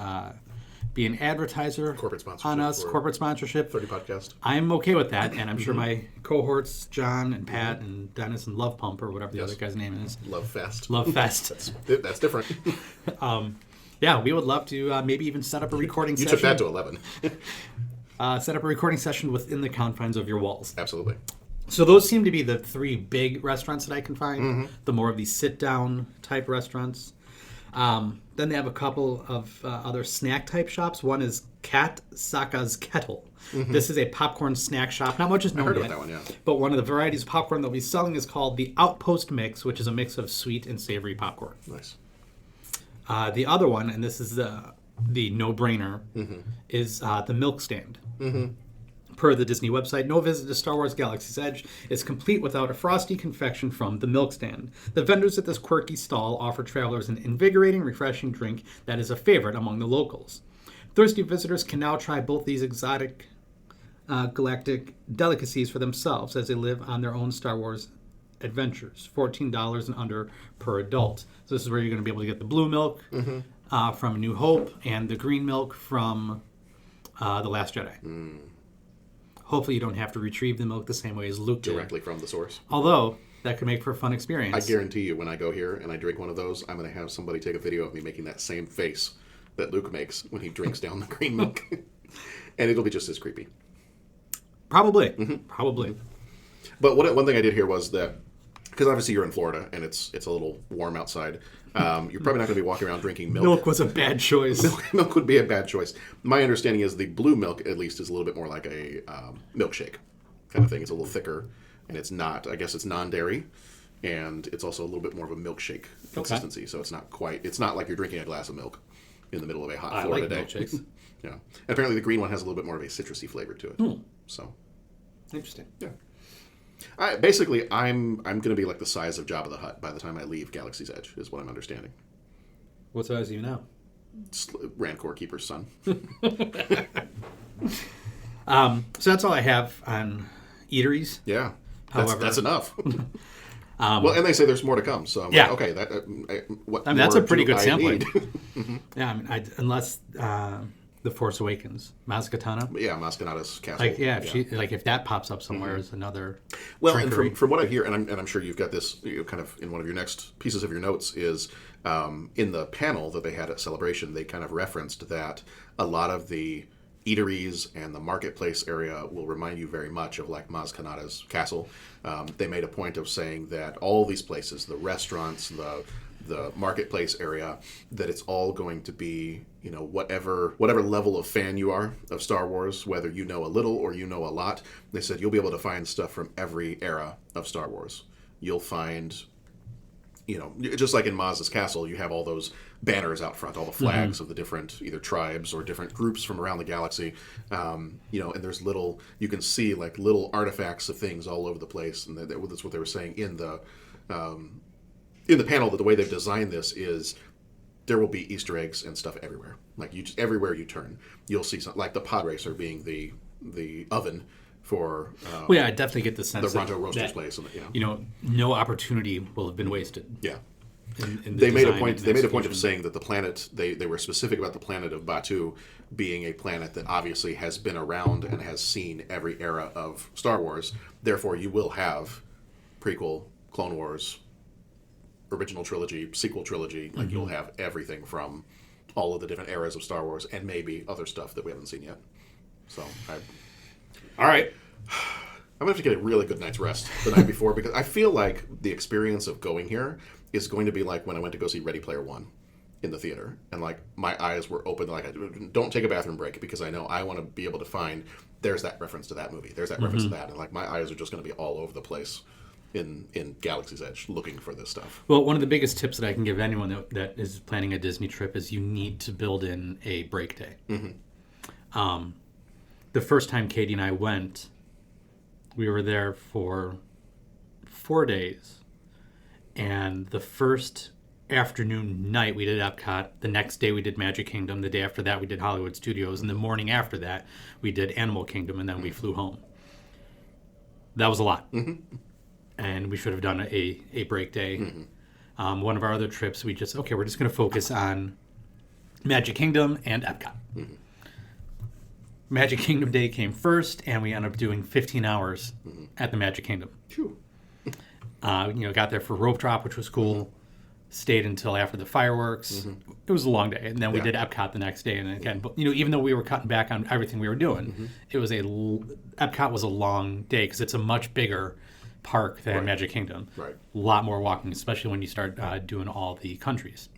be an advertiser Corporate sponsorship on us, for corporate sponsorship, 30 podcast. I'm okay with that, and I'm sure my cohorts, John and Pat and Dennis and Love Pump or whatever the Yes. other guy's name is, Love Fest. Love Fest. That's different. Yeah, we would love to maybe even set up a recording You session. took that to 11. Set up a recording session within the confines of your walls. Absolutely. So those seem to be the three big restaurants that I can find. The more of these sit-down type restaurants. Then they have a couple of other snack type shops. One is Kat Saka's Kettle. This is a popcorn snack shop. Not much is known heard yet. about that one, yeah. But one of the varieties of popcorn they'll be selling is called the Outpost Mix, which is a mix of sweet and savory popcorn. Nice. The other one, and this is the no-brainer, is the Milk Stand. Per the Disney website, no visit to Star Wars Galaxy's Edge is complete without a frosty confection from the Milk Stand. The vendors at this quirky stall offer travelers an invigorating, refreshing drink that is a favorite among the locals. Thirsty visitors can now try both these exotic galactic delicacies for themselves as they live on their own Star Wars adventures. $14 and under per adult. So this is where you're going to be able to get the blue milk from New Hope and the green milk from The Last Jedi. Hopefully you don't have to retrieve the milk the same way as Luke did. Directly from the source. Although, that could make for a fun experience. I guarantee you, when I go here and I drink one of those, I'm going to have somebody take a video of me making that same face that Luke makes when he drinks down the green milk. And it'll be just as creepy. Probably. Probably. But one thing I did hear was that, because obviously you're in Florida and it's a little warm outside, you're probably not going to be walking around drinking milk. Milk was a bad choice. Milk would be a bad choice. My understanding is the blue milk, at least, is a little bit more like a milkshake kind of thing. It's a little thicker, and it's not, I guess it's non-dairy, and it's also a little bit more of a milkshake consistency. So it's not like you're drinking a glass of milk in the middle of a hot Florida day. Milkshakes. Yeah. And apparently the green one has a little bit more of a citrusy flavor to it. So, Interesting. yeah. Basically, I'm going to be like the size of Jabba the Hutt by the time I leave Galaxy's Edge, is what I'm understanding. What size are you now? Rancor Keeper's son. So that's all I have on eateries. Yeah. However- That's enough. Well, and they say there's more to come, so I'm Yeah. like, okay, what I mean, that's a more pretty do good I sampling. need? Yeah, I mean, unless the The Force Awakens, Maz-Kanata. Yeah, Maskanata's castle. Like, yeah, if that pops up somewhere as another. Well, and trickery. from what I hear, and I'm sure you've got this kind of in one of your next pieces of your notes, is in the panel that they had at Celebration, they kind of referenced that a lot of the eateries and the marketplace area will remind you very much of like Maz-Kanata's castle. They made a point of saying that all these places, the restaurants, the marketplace area, that it's all going to be, whatever level of fan you are of Star Wars, whether you know a little or you know a lot. They said you'll be able to find stuff from every era of Star Wars. You'll find, just like in Maz's castle, you have all those banners out front, all the flags of the different either tribes or different groups from around the galaxy. And there's you can see like little artifacts of things all over the place, and that's what they were saying in the panel, that the way they've designed this is there will be Easter eggs and stuff everywhere. Like everywhere you turn, you'll see something like the pod racer being the oven for. Well, yeah, I definitely get the sense the Ronto Roaster's place. And, no opportunity will have been wasted. Yeah. In They made a point. They made a point of saying that the planet. They were specific about the planet of Batuu being a planet that obviously has been around and has seen every era of Star Wars. Therefore, you will have prequel, Clone Wars, original trilogy, sequel trilogy. Like you'll have everything from all of the different eras of Star Wars, and maybe other stuff that we haven't seen yet. So, all right. I'm going to have to get a really good night's rest the night before, because I feel like the experience of going here is going to be like when I went to go see Ready Player One in the theater, and like my eyes were open. Like, don't take a bathroom break, because I know I want to be able to find there's that reference to that movie, there's that reference to that, and like my eyes are just going to be all over the place in Galaxy's Edge looking for this stuff. Well, one of the biggest tips that I can give anyone that is planning a Disney trip is you need to build in a break day. The first time Katie and I went, we were there for 4 days, and the first afternoon night we did Epcot. The next day we did Magic Kingdom. The day after that we did Hollywood Studios, and the morning after that we did Animal Kingdom, and then we flew home. That was a lot. And we should have done a break day. One of our other trips, we're just going to focus on Magic Kingdom and Epcot. Magic Kingdom Day came first, and we ended up doing 15 hours at the Magic Kingdom. Got there for rope drop, which was cool. Stayed until after the fireworks. It was a long day, and then we did Epcot the next day. And again, even though we were cutting back on everything we were doing, Epcot was a long day because it's a much bigger park than Magic Kingdom. A lot more walking, especially when you start doing all the countries.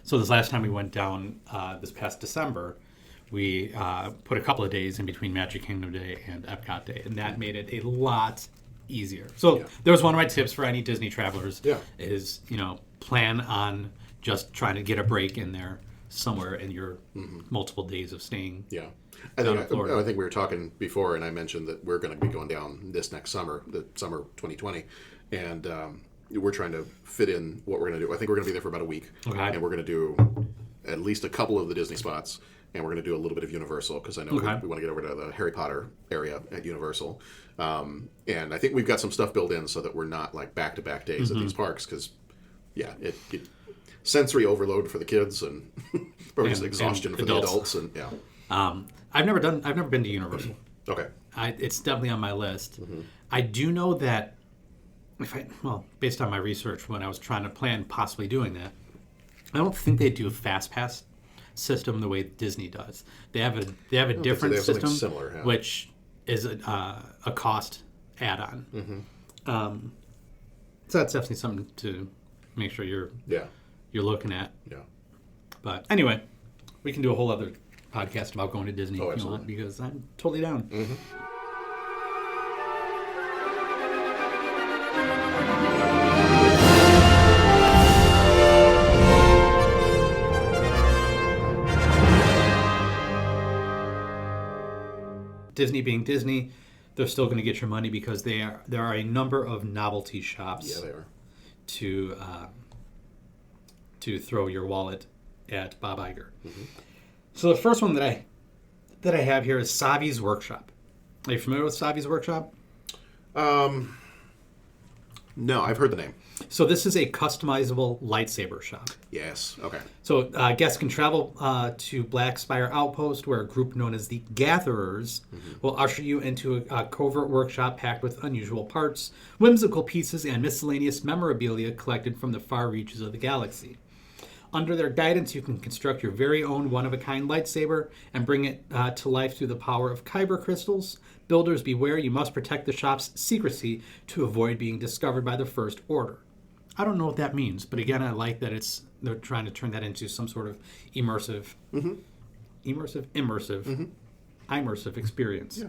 So this last time we went down this past December, we put a couple of days in between Magic Kingdom Day and Epcot Day, and that made it a lot easier. So there was one of my tips for any Disney travelers is, plan on just trying to get a break in there somewhere in your multiple days of staying. I think we were talking before, and I mentioned that we're going to be going down this next summer, the summer 2020, and we're trying to fit in what we're going to do. I think we're going to be there for about a week, and we're going to do at least a couple of the Disney spots, and we're going to do a little bit of Universal, because I know we want to get over to the Harry Potter area at Universal. And I think we've got some stuff built in so that we're not like back-to-back days at these parks, because, it sensory overload for the kids and probably just exhaustion for the adults. And I've never been to Universal. Okay. It's definitely on my list. I do know that based on my research when I was trying to plan possibly doing that, I don't think they do a fast pass system the way Disney does. They have a different system, similar, which is a cost add-on. So that's definitely something to make sure you're looking at. But anyway, we can do a whole other podcast about going to Disney if you want, because I'm totally down. Disney being Disney, they're still going to get your money because there are a number of novelty shops. They are. To throw your wallet at Bob Iger. So the first one that I have here is Savi's Workshop. Are you familiar with Savi's Workshop? No, I've heard the name. So this is a customizable lightsaber shop. Yes. Okay. So guests can travel to Black Spire Outpost, where a group known as the Gatherers will usher you into a covert workshop packed with unusual parts, whimsical pieces, and miscellaneous memorabilia collected from the far reaches of the galaxy. Under their guidance, you can construct your very own one-of-a-kind lightsaber and bring it to life through the power of kyber crystals. Builders beware, you must protect the shop's secrecy to avoid being discovered by the First Order. I don't know what that means, but again, I like that they're trying to turn that into some sort of immersive experience.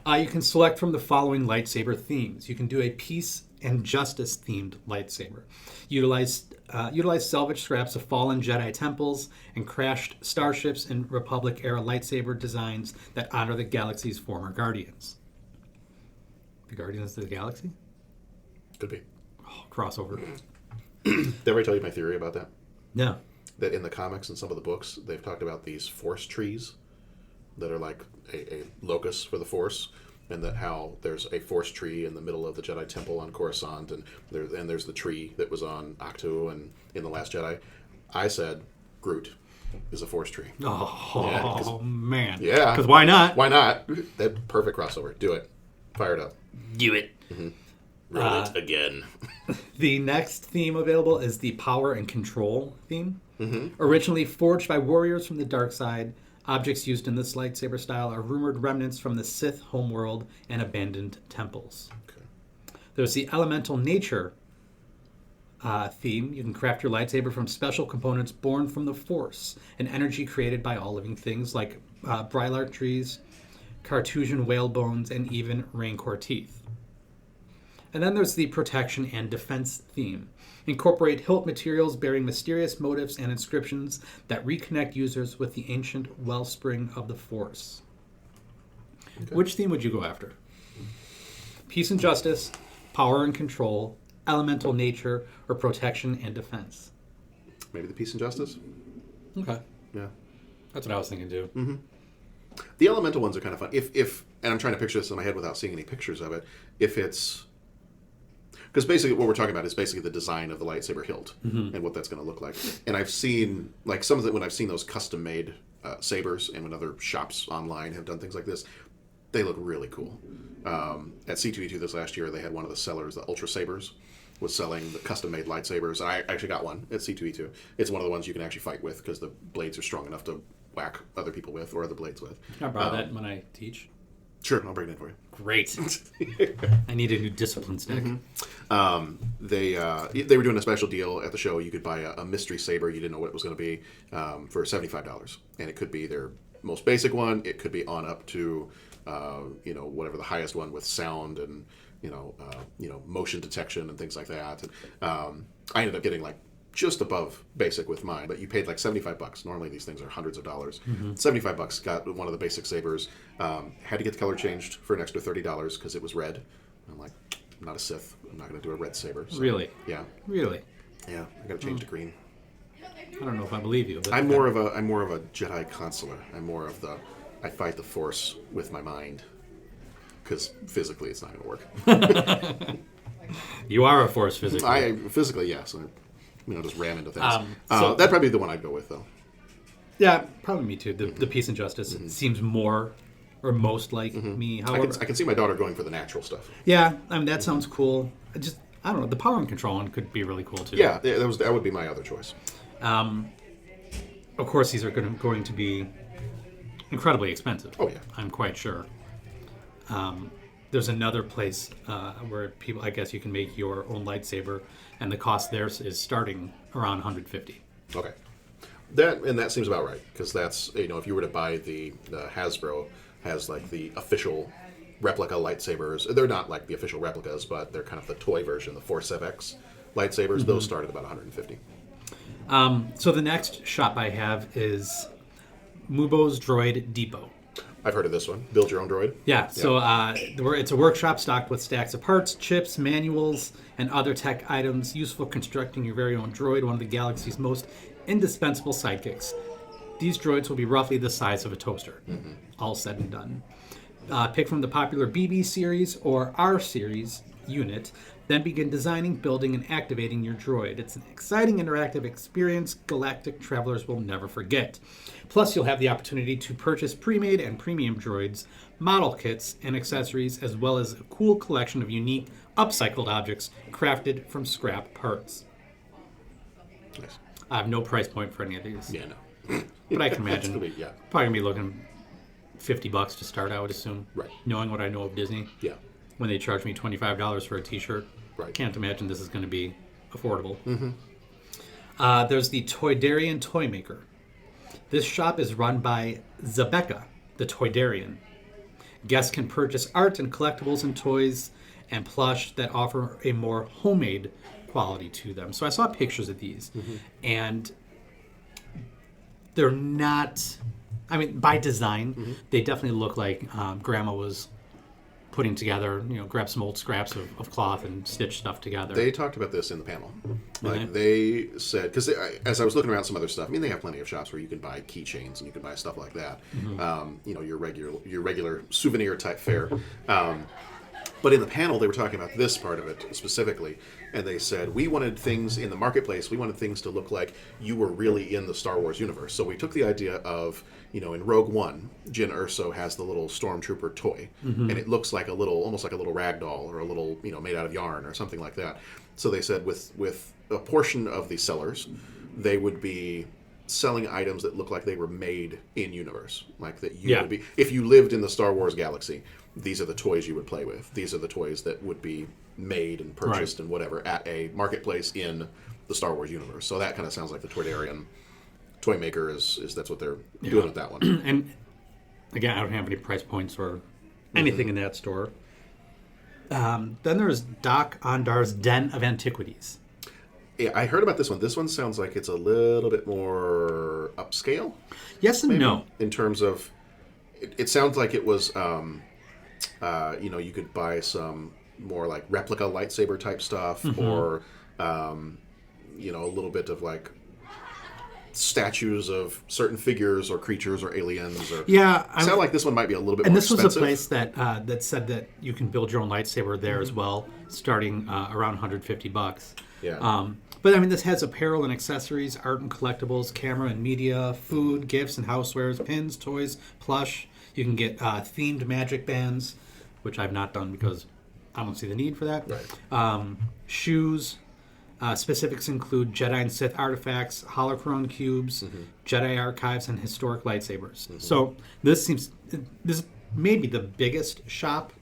Yeah. You can select from the following lightsaber themes. You can do a peace and justice themed lightsaber. Utilize salvage scraps of fallen Jedi temples and crashed starships in Republic-era lightsaber designs that honor the galaxy's former guardians. The Guardians of the Galaxy? Could be. Oh, crossover. Did I ever tell you my theory about that? Yeah. That in the comics and some of the books, they've talked about these Force trees that are like a locus for the Force, and that how there's a Force tree in the middle of the Jedi Temple on Coruscant, and there's the tree that was on Ahch-To and in The Last Jedi. I said Groot is a Force tree. Oh, man. Yeah. Because why not? Why not? That perfect crossover. Do it. Fire it up. Do it. Run it again. The next theme available is the power and control theme. Originally forged by warriors from the dark side, objects used in this lightsaber style are rumored remnants from the Sith homeworld and abandoned temples. Okay. There's the elemental nature theme. You can craft your lightsaber from special components born from the Force, an energy created by all living things like brilart trees, Carthusian whale bones, and even Rancor teeth. And then there's the protection and defense theme. Incorporate hilt materials bearing mysterious motifs and inscriptions that reconnect users with the ancient wellspring of the Force. Okay. Which theme would you go after? Peace and justice, power and control, elemental nature, or protection and defense? Maybe the peace and justice? Okay. Yeah. That's what I was thinking too. Mm-hmm. The elemental ones are kind of fun. If and I'm trying to picture this in my head without seeing any pictures of it, if it's... Because basically what we're talking about is basically the design of the lightsaber hilt and what that's going to look like. And I've seen, like some of it, when I've seen those custom-made sabers and when other shops online have done things like this, they look really cool. At C2E2 this last year, they had one of the sellers, the Ultra Sabers, was selling the custom-made lightsabers. And I actually got one at C2E2. It's one of the ones you can actually fight with because the blades are strong enough to whack other people with or other blades with. Can I borrow that when I teach? Sure, I'll bring it in for you. Great. I need a new discipline stick. They were doing a special deal at the show. You could buy a mystery saber. You didn't know what it was going to be for $75, and it could be their most basic one. It could be on up to whatever the highest one with sound and motion detection and things like that. And, I ended up getting like just above basic with mine, but you paid like $75. Normally these things are hundreds of dollars. $75, got one of the basic sabers. Had to get the color changed for an extra $30 because it was red. I'm like, I'm not a Sith. I'm not going to do a red saber. So, really? Yeah. Really? Yeah. I got to change to green. I don't know if I believe you. But I'm more of a Jedi consular. I'm more of I fight the Force with my mind because physically it's not going to work. You are a Force physically. Physically, yes. Just ram into things. That'd probably be the one I'd go with, though. Yeah, probably me too. The peace and justice seems more or most like me. However, I can see my daughter going for the natural stuff. Yeah, that sounds cool. I don't know. The power and control one could be really cool too. Yeah, that would be my other choice. Of course, these are going to be incredibly expensive. Oh yeah, I'm quite sure. There's another place where people, I guess, you can make your own lightsaber, and the cost there is starting around $150. Okay, that seems about right because that's if you were to buy the Hasbro has like the official replica lightsabers. They're not like the official replicas, but they're kind of the toy version, the Force FX lightsabers. Those start at about $150. So the next shop I have is Mubo's Droid Depot. I've heard of this one. Build your own droid. Yeah. So it's a workshop stocked with stacks of parts, chips, manuals, and other tech items useful for constructing your very own droid, one of the galaxy's most indispensable sidekicks. These droids will be roughly the size of a toaster, all said and done. Pick from the popular BB series or R series unit. Then begin designing, building, and activating your droid. It's an exciting interactive experience galactic travelers will never forget. Plus, you'll have the opportunity to purchase pre-made and premium droids, model kits, and accessories, as well as a cool collection of unique, upcycled objects crafted from scrap parts. Nice. I have no price point for any of these. Yeah, no. But I can imagine. Probably Probably going to be looking $50 to start, I would assume. Right. Knowing what I know of Disney. Yeah. When they charge me $25 for a t-shirt. Right. Can't imagine this is going to be affordable. Mm-hmm. There's the Toydarian Toy Maker. This shop is run by Zabeka, the Toydarian. Guests can purchase art and collectibles and toys and plush that offer a more homemade quality to them. So I saw pictures of these, and they're not... I mean, by design, they definitely look like Grandma was putting together, grab some old scraps of cloth and stitch stuff together. They talked about this in the panel. Like, they said, because as I was looking around some other stuff, I mean, they have plenty of shops where you can buy keychains and you can buy stuff like that. Your regular souvenir type fare. But in the panel, they were talking about this part of it specifically, and they said, we wanted things in the marketplace, we wanted things to look like you were really in the Star Wars universe. So we took the idea of, in Rogue One, Jyn Erso has the little Stormtrooper toy, and it looks like almost like a little rag doll, or a little, made out of yarn or something like that. So they said with a portion of the sellers, they would be selling items that look like they were made in universe, like that you would be, if you lived in the Star Wars galaxy, these are the toys you would play with. These are the toys that would be made and purchased and whatever at a marketplace in the Star Wars universe. So that kind of sounds like the Toydarian Toy Maker is that's what they're doing with that one. And again, I don't have any price points or anything in that store. Then there's Doc Ondar's Den of Antiquities. Yeah, I heard about this one. This one sounds like it's a little bit more upscale. Yes and maybe, no. In terms of, it sounds like it was, you could buy some more like replica lightsaber type stuff, or, a little bit of like statues of certain figures or creatures or aliens. Or sound like this one might be a little bit more expensive. And this was a place that said that you can build your own lightsaber there as well, starting around $150. Yeah. But I mean, this has apparel and accessories, art and collectibles, camera and media, food, gifts and housewares, pins, toys, plush. You can get themed magic bands, which I've not done because I don't see the need for that. Right. Shoes. Specifics include Jedi and Sith artifacts, holocron cubes, Jedi archives, and historic lightsabers. So this may be the biggest shop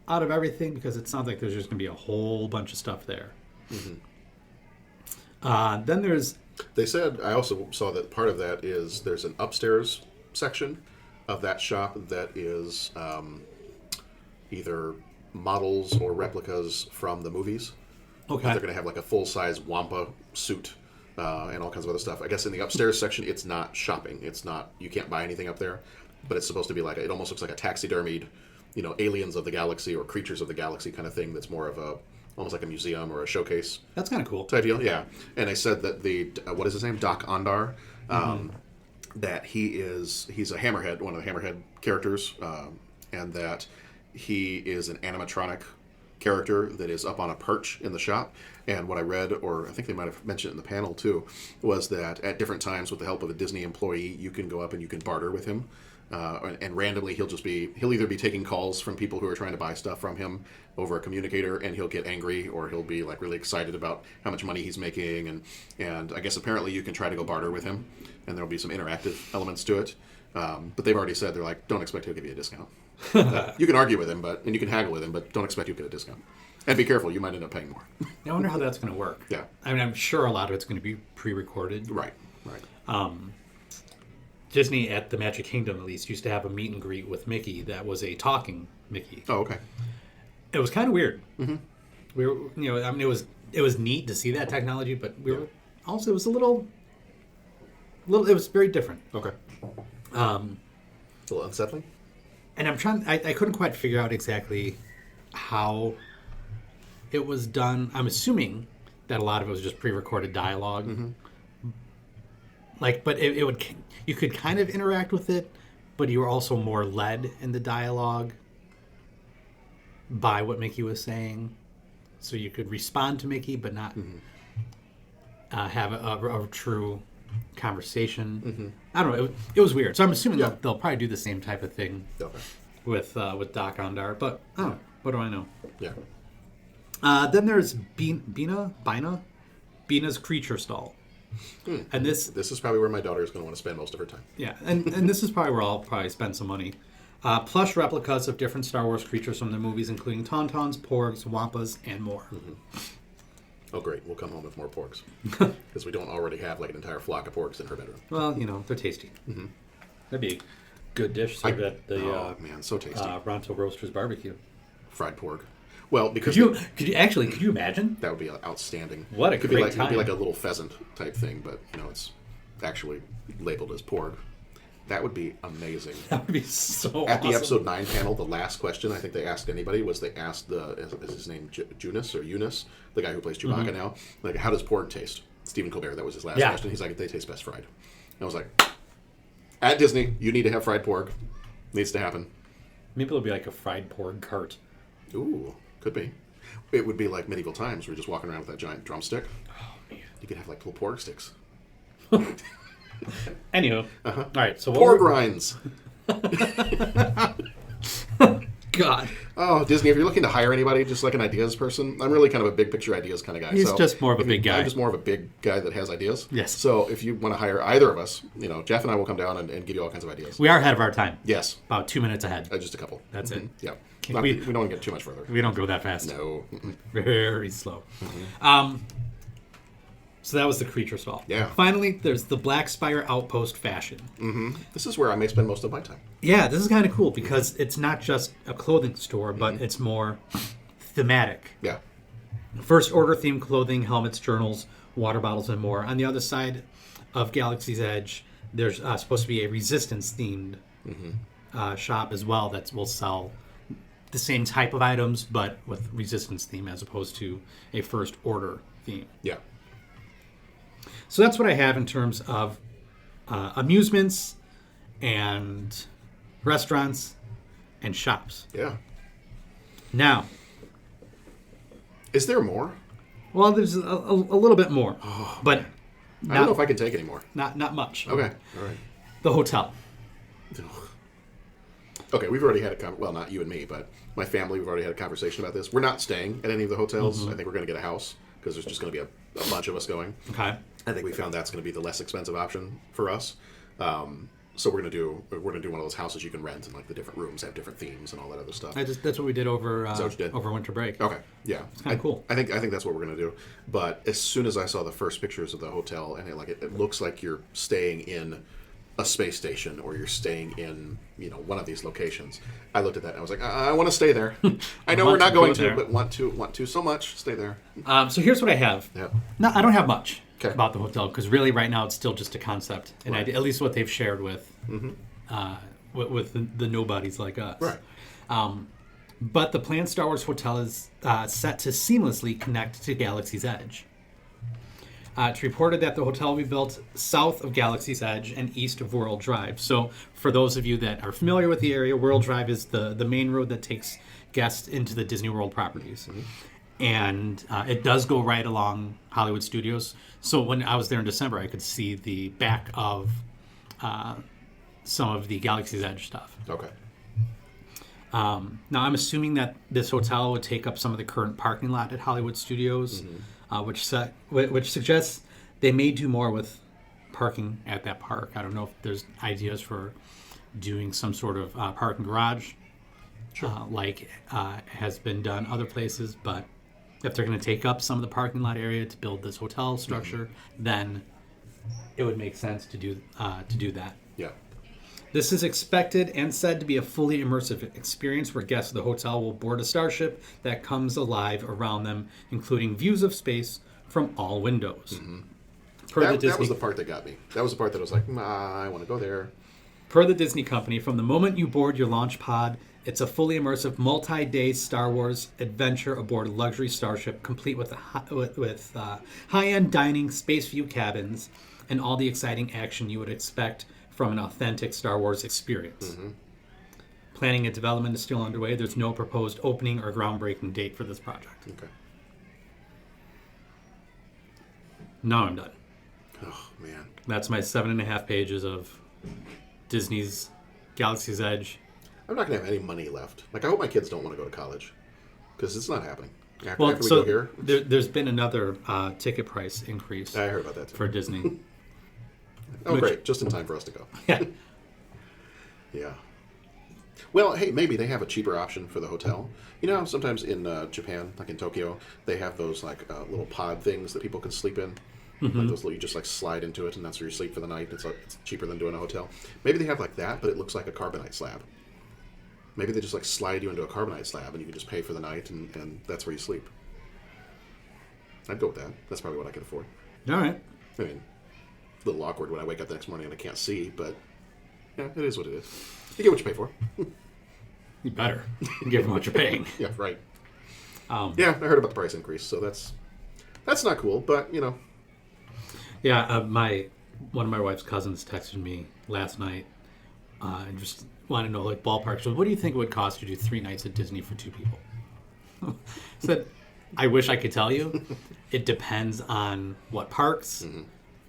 out of everything, because it sounds like there's just going to be a whole bunch of stuff there. Then there's... They said, I also saw that part of that is there's an upstairs section of that shop that is either models or replicas from the movies. Okay. They're going to have like a full-size Wampa suit and all kinds of other stuff. I guess in the upstairs section, it's not shopping. It's not, you can't buy anything up there, but it's supposed to be like, it almost looks like a taxidermied, aliens of the galaxy or creatures of the galaxy kind of thing that's more of a, almost like a museum or a showcase. That's kind of cool. Type deal, yeah. And they said that the, what is his name? Doc Ondar, that he's a Hammerhead, one of the Hammerhead characters, and that he is an animatronic character that is up on a perch in the shop. And what I read, or I think they might have mentioned it in the panel too, was that at different times with the help of a Disney employee, you can go up and you can barter with him. And randomly he'll either be taking calls from people who are trying to buy stuff from him over a communicator, and he'll get angry, or he'll be like really excited about how much money he's making. And I guess apparently you can try to go barter with him, and there'll be some interactive elements to it. But they've already said, they're like, don't expect he'll give you a discount. You can argue with him, and you can haggle with him, but don't expect you'll get a discount. And be careful, you might end up paying more. I wonder how that's going to work. Yeah. I mean, I'm sure a lot of it's going to be pre-recorded. Right. Disney, at the Magic Kingdom at least, used to have a meet and greet with Mickey that was a talking Mickey. Oh, okay. It was kind of weird. We were, it was neat to see that technology, but we were also, it was a little, it was very different. Okay. A little unsettling. And I couldn't quite figure out exactly how it was done. I'm assuming that a lot of it was just pre-recorded dialogue. But you could kind of interact with it, but you were also more led in the dialogue by what Mickey was saying. so you could respond to Mickey, but not have a true conversation. I don't know. It was weird. So I'm assuming they'll probably do the same type of thing with Doc Ondar. But I don't know. What do I know? Yeah. Then there's Bina's creature stall. And this is probably where my daughter is going to want to spend most of her time. Yeah, and this is probably where I'll probably spend some money. Plush replicas of different Star Wars creatures from the movies, including Tauntauns, Porgs, Wampas, and more. Oh, great. We'll come home with more porgs. Because we don't already have like an entire flock of porgs in her bedroom. Well, they're tasty. That'd be a good dish served at the man, so tasty. Ronto Roasters barbecue. Fried porg. Well, because could you imagine? That would be outstanding. What a great time. It'd be like a little pheasant type thing, but it's actually labeled as porg. That would be amazing. That would be so At the awesome. episode 9 panel, the last question I think they asked anybody was they asked is his name Eunice, the guy who plays Chewbacca now, like, how does porg taste? Stephen Colbert, that was his last question. He's like, they taste best fried. And I was like, at Disney, you need to have fried porg. Needs to happen. Maybe it'll be like a fried porg cart. Ooh, could be. It would be like medieval times where you're just walking around with that giant drumstick. Oh, man. You could have like little porg sticks. Anywho. All right, so porg rinds. God. Oh, Disney, if you're looking to hire anybody, just like an ideas person, I'm really kind of a big picture ideas kind of guy. He's just more of a big guy. I'm just more of a big guy that has ideas. Yes. So if you want to hire either of us, Jeff and I will come down and give you all kinds of ideas. We are ahead of our time. Yes. About 2 minutes ahead. Just a couple. That's it. Yeah. We don't want to get too much further. We don't go that fast. No. Very slow. So that was the creature stall. Yeah. Finally, there's the Black Spire Outpost fashion. This is where I may spend most of my time. Yeah, this is kind of cool because it's not just a clothing store, but it's more thematic. Yeah. First Order themed clothing, helmets, journals, water bottles, and more. On the other side of Galaxy's Edge, there's supposed to be a Resistance themed shop as well that will sell the same type of items, but with Resistance theme as opposed to a First Order theme. Yeah. So that's what I have in terms of amusements and restaurants and shops. Yeah. Now, is there more? Well, there's a little bit more, but I don't know if I can take any more. Not much. Okay. All right. The hotel. Okay, we've already had well, not you and me, but my family, we've already had a conversation about this. We're not staying at any of the hotels. I think we're going to get a house because there's just going to be a bunch of us going. Okay. I think we found that's going to be the less expensive option for us. So we're going to do one of those houses you can rent, and like the different rooms have different themes and all that other stuff. That's what we did over over winter break. Okay, yeah, it's kind of cool. I think that's what we're going to do. But as soon as I saw the first pictures of the hotel, and it looks like you're staying in a space station or you're staying in one of these locations, I looked at that and I was like, I want to stay there. I know we're not going to, but want to so much. Stay there. So here's what I have. Yeah. No, I don't have much. Okay. About the hotel because really right now it's still just a concept, and at least what they've shared with the nobodies like us. Right. But the planned Star Wars hotel is set to seamlessly connect to Galaxy's Edge. It's reported that the hotel will be built south of Galaxy's Edge and east of World Drive. So for those of you that are familiar with the area, World Drive is the main road that takes guests into the Disney World properties. And it does go right along Hollywood Studios. So when I was there in December, I could see the back of some of the Galaxy's Edge stuff. Okay. Now, I'm assuming that this hotel would take up some of the current parking lot at Hollywood Studios, which suggests they may do more with parking at that park. I don't know if there's ideas for doing some sort of parking garage, like has been done other places, but if they're going to take up some of the parking lot area to build this hotel structure, then it would make sense to do that. Yeah. This is expected and said to be a fully immersive experience where guests of the hotel will board a starship that comes alive around them, including views of space from all windows. That was the part that got me. That was the part that I was like, I want to go there. Per the Disney company, from the moment you board your launch pod, it's a fully immersive, multi-day Star Wars adventure aboard a luxury starship, complete with high-end dining, space view cabins, and all the exciting action you would expect from an authentic Star Wars experience. Planning and development is still underway. There's no proposed opening or groundbreaking date for this project. Okay. Now I'm done. Oh, man. That's my 7.5 pages of Disney's Galaxy's Edge. I'm not going to have any money left. Like, I hope my kids don't want to go to college. Because it's not happening. After Well, we so go here. there's been another ticket price increase I heard about that, too. for Disney. Oh, great. Just in time for us to go. Yeah. Yeah. Well, hey, maybe they have a cheaper option for the hotel. You know, sometimes in Japan, like in Tokyo, they have those like little pod things that people can sleep in. Mm-hmm. Like those little, you just like slide into it, and that's where you sleep for the night. It's cheaper than doing a hotel. Maybe they have like that, but it looks like a carbonite slab. Maybe they just like slide you into a carbonite slab, and you can just pay for the night, and that's where you sleep. I'd go with that. That's probably what I could afford. All right. I mean, a little awkward when I wake up the next morning and I can't see, but yeah, it is what it is. You get what you pay for. You better give them what you're paying. Yeah, right. Yeah, I heard about the price increase, so that's not cool, but, you know. Yeah, one of my wife's cousins texted me last night and just wanted to know, like, ballpark. So what do you think it would cost to do 3 nights at Disney for 2 people? Said, I wish I could tell you. It depends on what parks,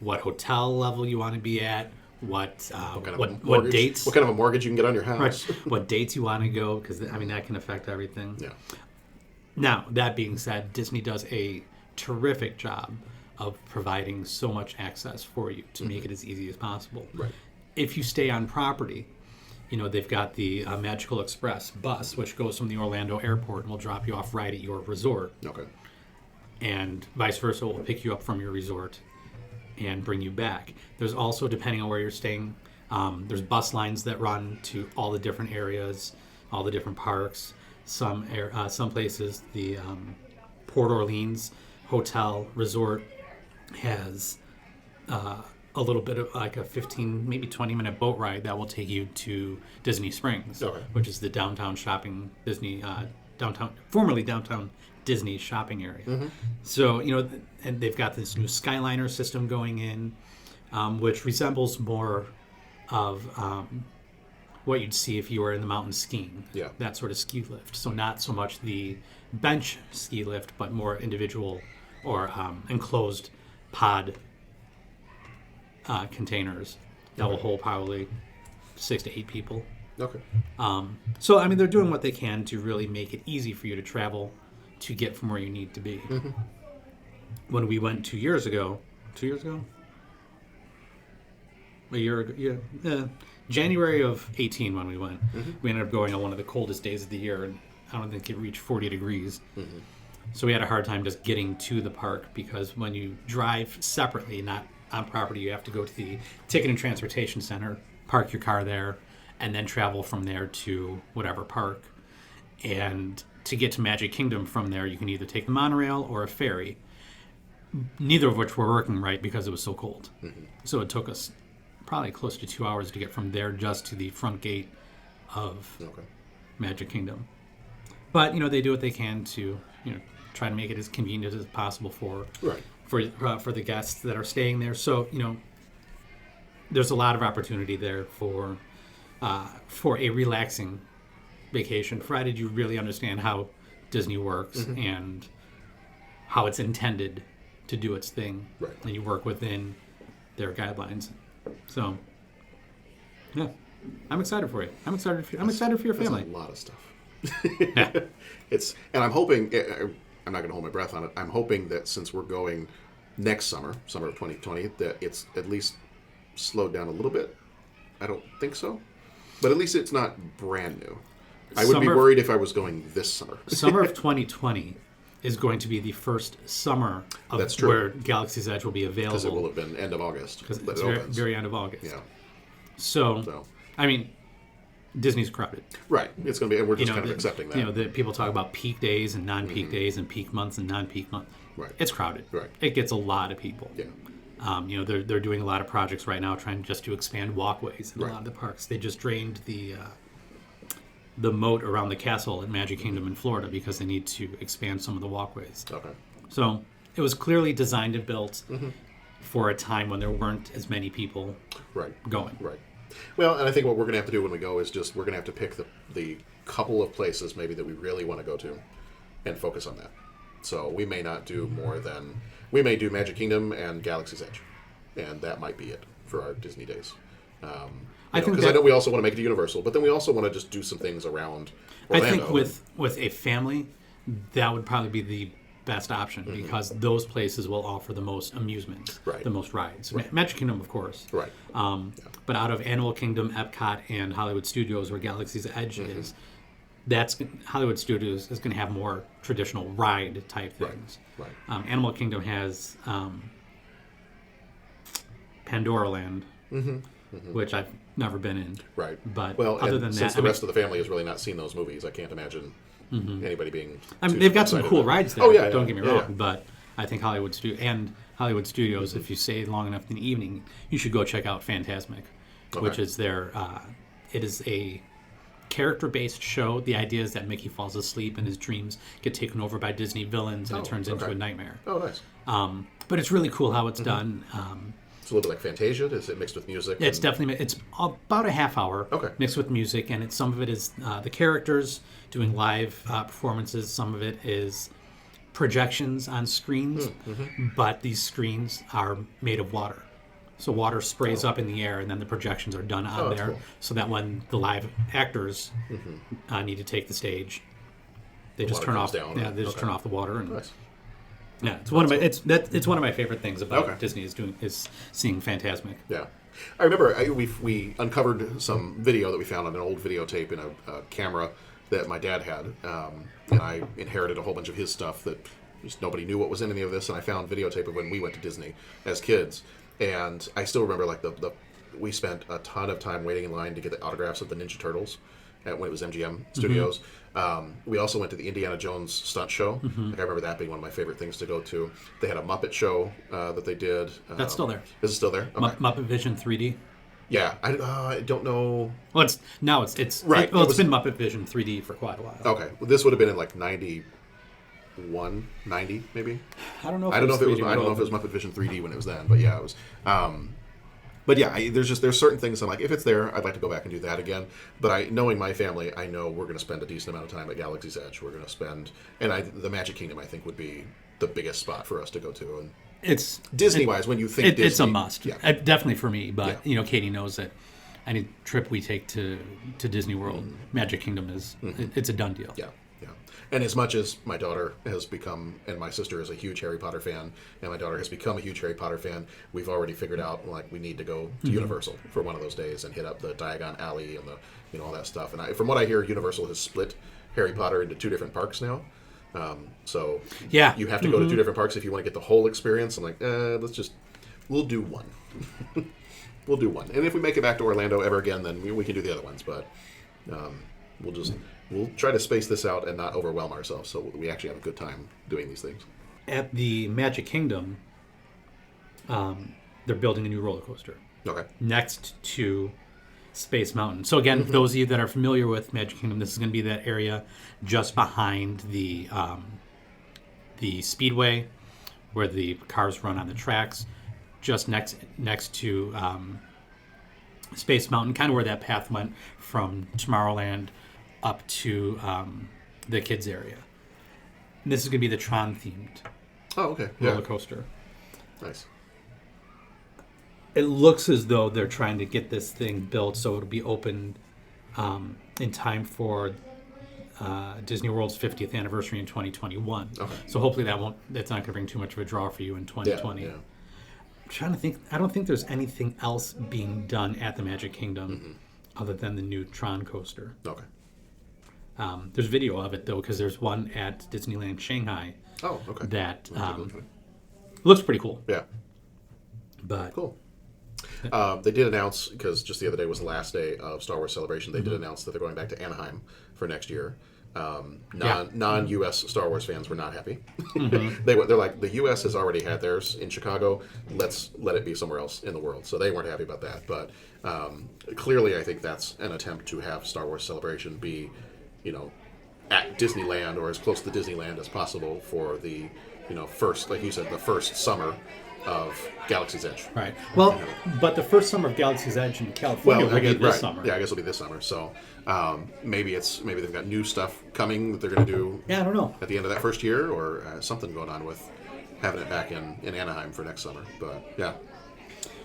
what hotel level you want to be at, what dates. What kind of a mortgage you can get on your house. Right, what dates you want to go, because, I mean, that can affect everything. Yeah. Now, that being said, Disney does a terrific job of providing so much access for you to make it as easy as possible. Right. If you stay on property, you know, they've got the Magical Express bus, which goes from the Orlando airport and will drop you off right at your resort. Okay. And vice versa, will pick you up from your resort and bring you back. There's also, depending on where you're staying, there's bus lines that run to all the different areas, all the different parks. Some places, the Port Orleans Hotel Resort has a little bit of like a 15, maybe 20-minute boat ride that will take you to Disney Springs, which is the downtown shopping formerly downtown Disney shopping area. Mm-hmm. So, you know, and they've got this new Skyliner system going in, which resembles more of what you'd see if you were in the mountains skiing. Yeah. That sort of ski lift. So not so much the bench ski lift, but more individual or enclosed pod containers that will hold probably 6 to 8 people. Okay. So, I mean, they're doing what they can to really make it easy for you to travel to get from where you need to be. Mm-hmm. When we went 2 years ago? A year ago? Yeah. January of 18 when we went. Mm-hmm. We ended up going on one of the coldest days of the year, and I don't think it reached 40 degrees. Mm-hmm. So we had a hard time just getting to the park, because when you drive separately, not on property, you have to go to the Ticket and Transportation Center, park your car there, and then travel from there to whatever park. And to get to Magic Kingdom from there, you can either take the monorail or a ferry, neither of which were working right because it was so cold. Mm-hmm. So it took us probably close to 2 hours to get from there just to the front gate of Magic Kingdom. But, you know, they do what they can to, you know, try to make it as convenient as possible for the guests that are staying there. So, you know, there's a lot of opportunity there for a relaxing vacation, provided you really understand how Disney works mm-hmm. and how it's intended to do its thing, and you work within their guidelines. So, yeah, I'm excited for you. I'm excited for your family. That's a lot of stuff. Yeah. And I'm hoping. I'm not going to hold my breath on it. I'm hoping that since we're going next summer of 2020, that it's at least slowed down a little bit. I don't think so, but at least it's not brand new. I would be worried if I was going this summer. Summer of 2020 is going to be the first summer of where Galaxy's Edge will be available. Because it will have been end of August. Because it's very end of August. Yeah. So, I mean, Disney's crowded. Right. It's going to be, and we're just kind of accepting that. You know, people talk about peak days and non-peak mm-hmm. days and peak months and non-peak months. Right. It's crowded. Right. It gets a lot of people. Yeah. You know, they're doing a lot of projects right now trying just to expand walkways in a lot of the parks. They just drained the moat around the castle at Magic Kingdom in Florida because they need to expand some of the walkways. Okay. So it was clearly designed and built mm-hmm. for a time when there weren't as many people going. Right. Well, and I think what we're going to have to do when we go is just we're going to have to pick the couple of places maybe that we really want to go to and focus on that. So we may not do more than... we may do Magic Kingdom and Galaxy's Edge, and that might be it for our Disney days. I think because I know we also want to make it to Universal, but then we also want to just do some things around Orlando. I think with a family, that would probably be the best option because those places will offer the most amusement, the most rides. Magic Kingdom, of course. Right. But out of Animal Kingdom, Epcot, and Hollywood Studios, where Galaxy's Edge is, that's Hollywood Studios is going to have more traditional ride type things. Right. Animal Kingdom has Pandora Land, which I've never been in. Right. But well, other than since that, the rest of the family has really not seen those movies, I can't imagine anybody being. I mean, they've got some cool rides there. Oh yeah, don't get me wrong. Yeah. But I think Hollywood Studios, if you stay long enough in the evening, you should go check out Fantasmic, which is their. It is a character-based show. The idea is that Mickey falls asleep and his dreams get taken over by Disney villains, and it turns into a nightmare. Oh, nice. But it's really cool how it's done. It's a little bit like Fantasia. Is it mixed with music? It's definitely it's about a half hour mixed with music, and some of it is the characters doing live performances. Some of it is projections on screens, but these screens are made of water. So water sprays up in the air, and then the projections are done on there, so that when the live actors need to take the stage, they just turn off. They just turn off the water. And, yeah, it's one of my it's one of my favorite things about Disney is seeing Fantasmic. Yeah, I remember we uncovered some video that we found on an old videotape in a camera that my dad had, and I inherited a whole bunch of his stuff that just nobody knew what was in any of this, and I found videotape of when we went to Disney as kids, and I still remember like we spent a ton of time waiting in line to get the autographs of the Ninja Turtles when it was MGM Studios. We also went to the Indiana Jones stunt show. Like I remember that being one of my favorite things to go to. They had a Muppet show that they did. That's still there. Is it still there? Okay. Muppet Vision 3D. Yeah, I don't know. Well, it's right. It's been Muppet Vision 3D for quite a while. Okay, well, this would have been in like 91, 90 maybe. I don't know. I don't know if it was Muppet Vision 3D when it was then, but yeah, it was. But yeah, there's certain things I'm like, if it's there, I'd like to go back and do that again. But knowing my family, I know we're going to spend a decent amount of time at Galaxy's Edge. We're going to spend, the Magic Kingdom I think would be the biggest spot for us to go to. And it's Disney-wise, when you think Disney, it's a must. Yeah. Definitely for me. But Katie knows that any trip we take to Disney World, Magic Kingdom is it's a done deal. Yeah. And as much as my daughter has become, and my sister is a huge Harry Potter fan, and my daughter has become a huge Harry Potter fan, we've already figured out like we need to go to Universal for one of those days and hit up the Diagon Alley and the all that stuff. And from what I hear, Universal has split Harry Potter into 2 different parks now. So you have to go to 2 different parks if you want to get the whole experience. I'm like, we'll do one. We'll do one. And if we make it back to Orlando ever again, then we can do the other ones. But we'll try to space this out and not overwhelm ourselves so we actually have a good time doing these things. At the Magic Kingdom, they're building a new roller coaster. Okay. Next to Space Mountain. So again, those of you that are familiar with Magic Kingdom, this is going to be that area just behind the Speedway, where the cars run on the tracks, just next to Space Mountain, kind of where that path went from Tomorrowland up to the kids area. And this is going to be the Tron themed roller coaster. Nice. It looks as though they're trying to get this thing built so it'll be open in time for Disney World's 50th anniversary in 2021. Okay. So hopefully that's not going to bring too much of a draw for you in 2020. Yeah. I'm trying to think. I don't think there's anything else being done at the Magic Kingdom other than the new Tron coaster. Okay. There's video of it though, because there's one at Disneyland Shanghai. Oh, okay. That looks pretty cool. Yeah. But cool. They did announce, because just the other day was the last day of Star Wars Celebration, they did announce that they're going back to Anaheim for next year. Non-U.S. Star Wars fans were not happy. They're like, the U.S. has already had theirs in Chicago. Let's let it be somewhere else in the world. So they weren't happy about that. But clearly, I think that's an attempt to have Star Wars Celebration be, at Disneyland or as close to Disneyland as possible for the, first, like you said, the first summer of Galaxy's Edge. Right. Well, but the first summer of Galaxy's Edge in California will be this summer. Yeah, I guess it'll be this summer. So maybe they've got new stuff coming that they're going to do. Yeah, I don't know. At the end of that first year, or something going on with having it back in Anaheim for next summer. But yeah.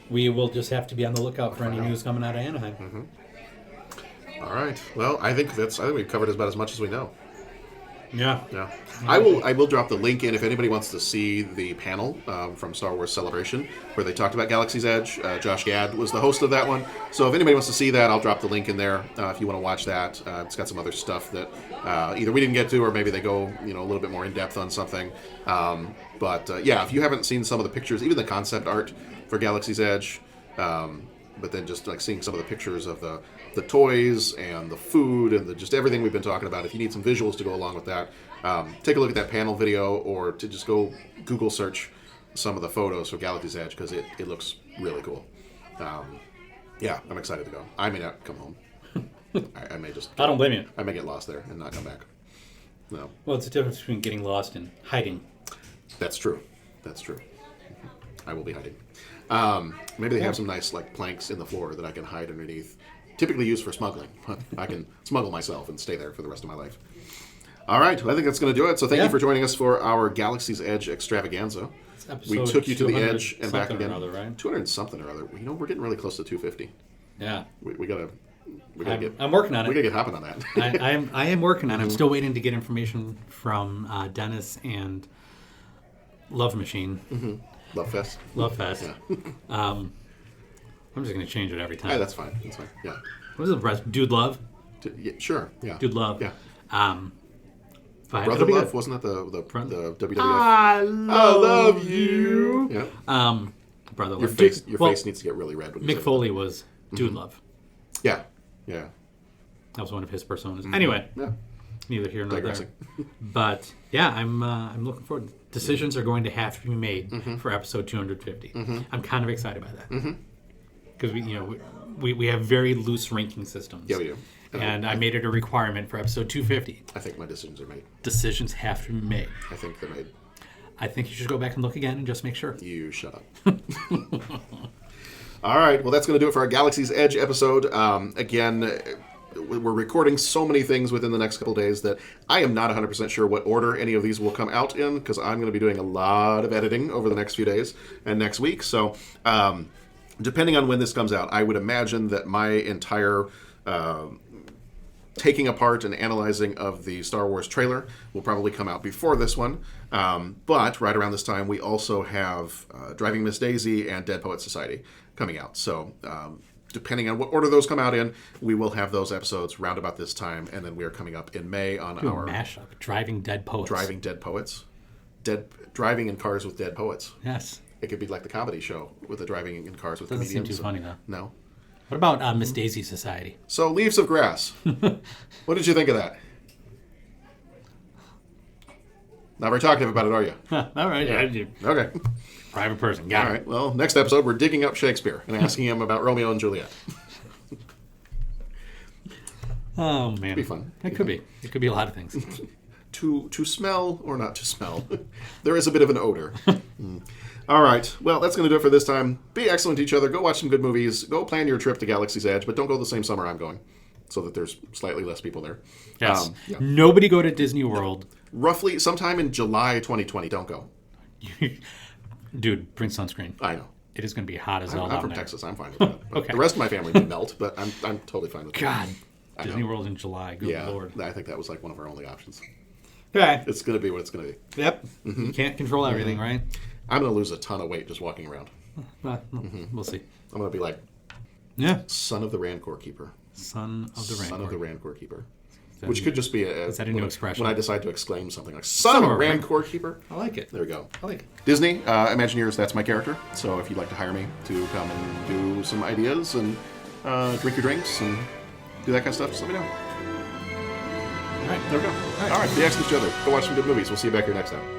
We will just have to be on the lookout for any news coming out of Anaheim. Mm-hmm. All right. Well, I think we've covered about as much as we know. Yeah. Yeah. I will drop the link in if anybody wants to see the panel from Star Wars Celebration where they talked about Galaxy's Edge. Josh Gad was the host of that one. So if anybody wants to see that, I'll drop the link in there if you want to watch that. It's got some other stuff that either we didn't get to or maybe they go a little bit more in depth on something. But if you haven't seen some of the pictures, even the concept art for Galaxy's Edge, but then just like seeing some of the pictures of the toys and the food and just everything we've been talking about. If you need some visuals to go along with that, take a look at that panel video or to just go Google search some of the photos for Galaxy's Edge because it looks really cool. I'm excited to go. I may not come home. I may just... I don't blame you. I may get lost there and not come back. No. Well, it's the difference between getting lost and hiding. That's true. I will be hiding. Maybe they have some nice planks in the floor that I can hide underneath. Typically used for smuggling. I can smuggle myself and stay there for the rest of my life. All right. Well, I think that's going to do it. So thank you for joining us for our Galaxy's Edge extravaganza. We took you to the edge and back again. 200 something or other. We're getting really close to 250. Yeah. We gotta get. I'm working on it. We gotta get hopping on that. I am working on it. I'm still waiting to get information from Dennis and Love Machine. Mm-hmm. Love Fest. Yeah. I'm just going to change it every time. Yeah, that's fine. Yeah. What is the rest? Dude Love? Sure. Yeah. Dude Love. Yeah. Brother Love, wasn't that the WWF? I love you. Yeah. Brother Love. Your face needs to get really red when you Mick Foley was Dude Love. Yeah. That was one of his personas. Mm-hmm. Anyway. Yeah. Neither here nor there. But yeah, I'm looking forward. Decisions are going to have to be made for episode 250. Mm-hmm. I'm kind of excited by that because we have very loose ranking systems. Yeah, we do. And I made it a requirement for episode 250. I think my decisions are made. Decisions have to be made. I think they're made. I think you should go back and look again and just make sure. You shut up. All right. Well, that's going to do it for our Galaxy's Edge episode. Again, we're recording so many things within the next couple days that I am not 100% sure what order any of these will come out in because I'm going to be doing a lot of editing over the next few days and next week. So depending on when this comes out, I would imagine that my entire taking apart and analyzing of the Star Wars trailer will probably come out before this one. But right around this time, we also have Driving Miss Daisy and Dead Poets Society coming out. So depending on what order those come out in, we will have those episodes round about this time, and then we are coming up in May on our mashup, Driving Dead Poets. Driving Dead Poets. Driving in cars with dead poets. Yes. It could be like the comedy show with the driving in cars with Doesn't comedians. seem too funny, though. No. What about Miss Daisy Society? So, Leaves of Grass. What did you think of that? Not very talkative about it, are you? All right. Yeah. Okay. Private person. Got it. All right. Well, next episode, we're digging up Shakespeare and asking him about Romeo and Juliet. Oh, man. It'd be fun. It could be. It could be a lot of things. To smell or not to smell. There is a bit of an odor. All right. Well, that's going to do it for this time. Be excellent to each other. Go watch some good movies. Go plan your trip to Galaxy's Edge, but don't go the same summer I'm going so that there's slightly less people there. Yes. Nobody go to Disney World. Roughly sometime in July 2020. Don't go. Dude, bring sunscreen. I know. It is going to be hot as hell. I'm from Texas. I'm fine with that. Okay. The rest of my family would melt, but I'm totally fine with that. God. Disney World in July. Good Lord. I think that was like one of our only options. Okay. It's going to be what it's going to be. Yep. Mm-hmm. You can't control everything, right? I'm going to lose a ton of weight just walking around. We'll see. I'm going to be like, son of the Rancor Keeper. Son of the Rancor. Son of the Rancor Keeper. Which could just be is that a new expression? When I decide to exclaim something like, son of a Rancor Keeper. I like it. There we go. I like it. Disney, Imagineers, that's my character. So if you'd like to hire me to come and do some ideas and drink your drinks and do that kind of stuff, just let me know. All right. There we go. All right. Be excellent to each other. Go watch some good movies. We'll see you back here next time.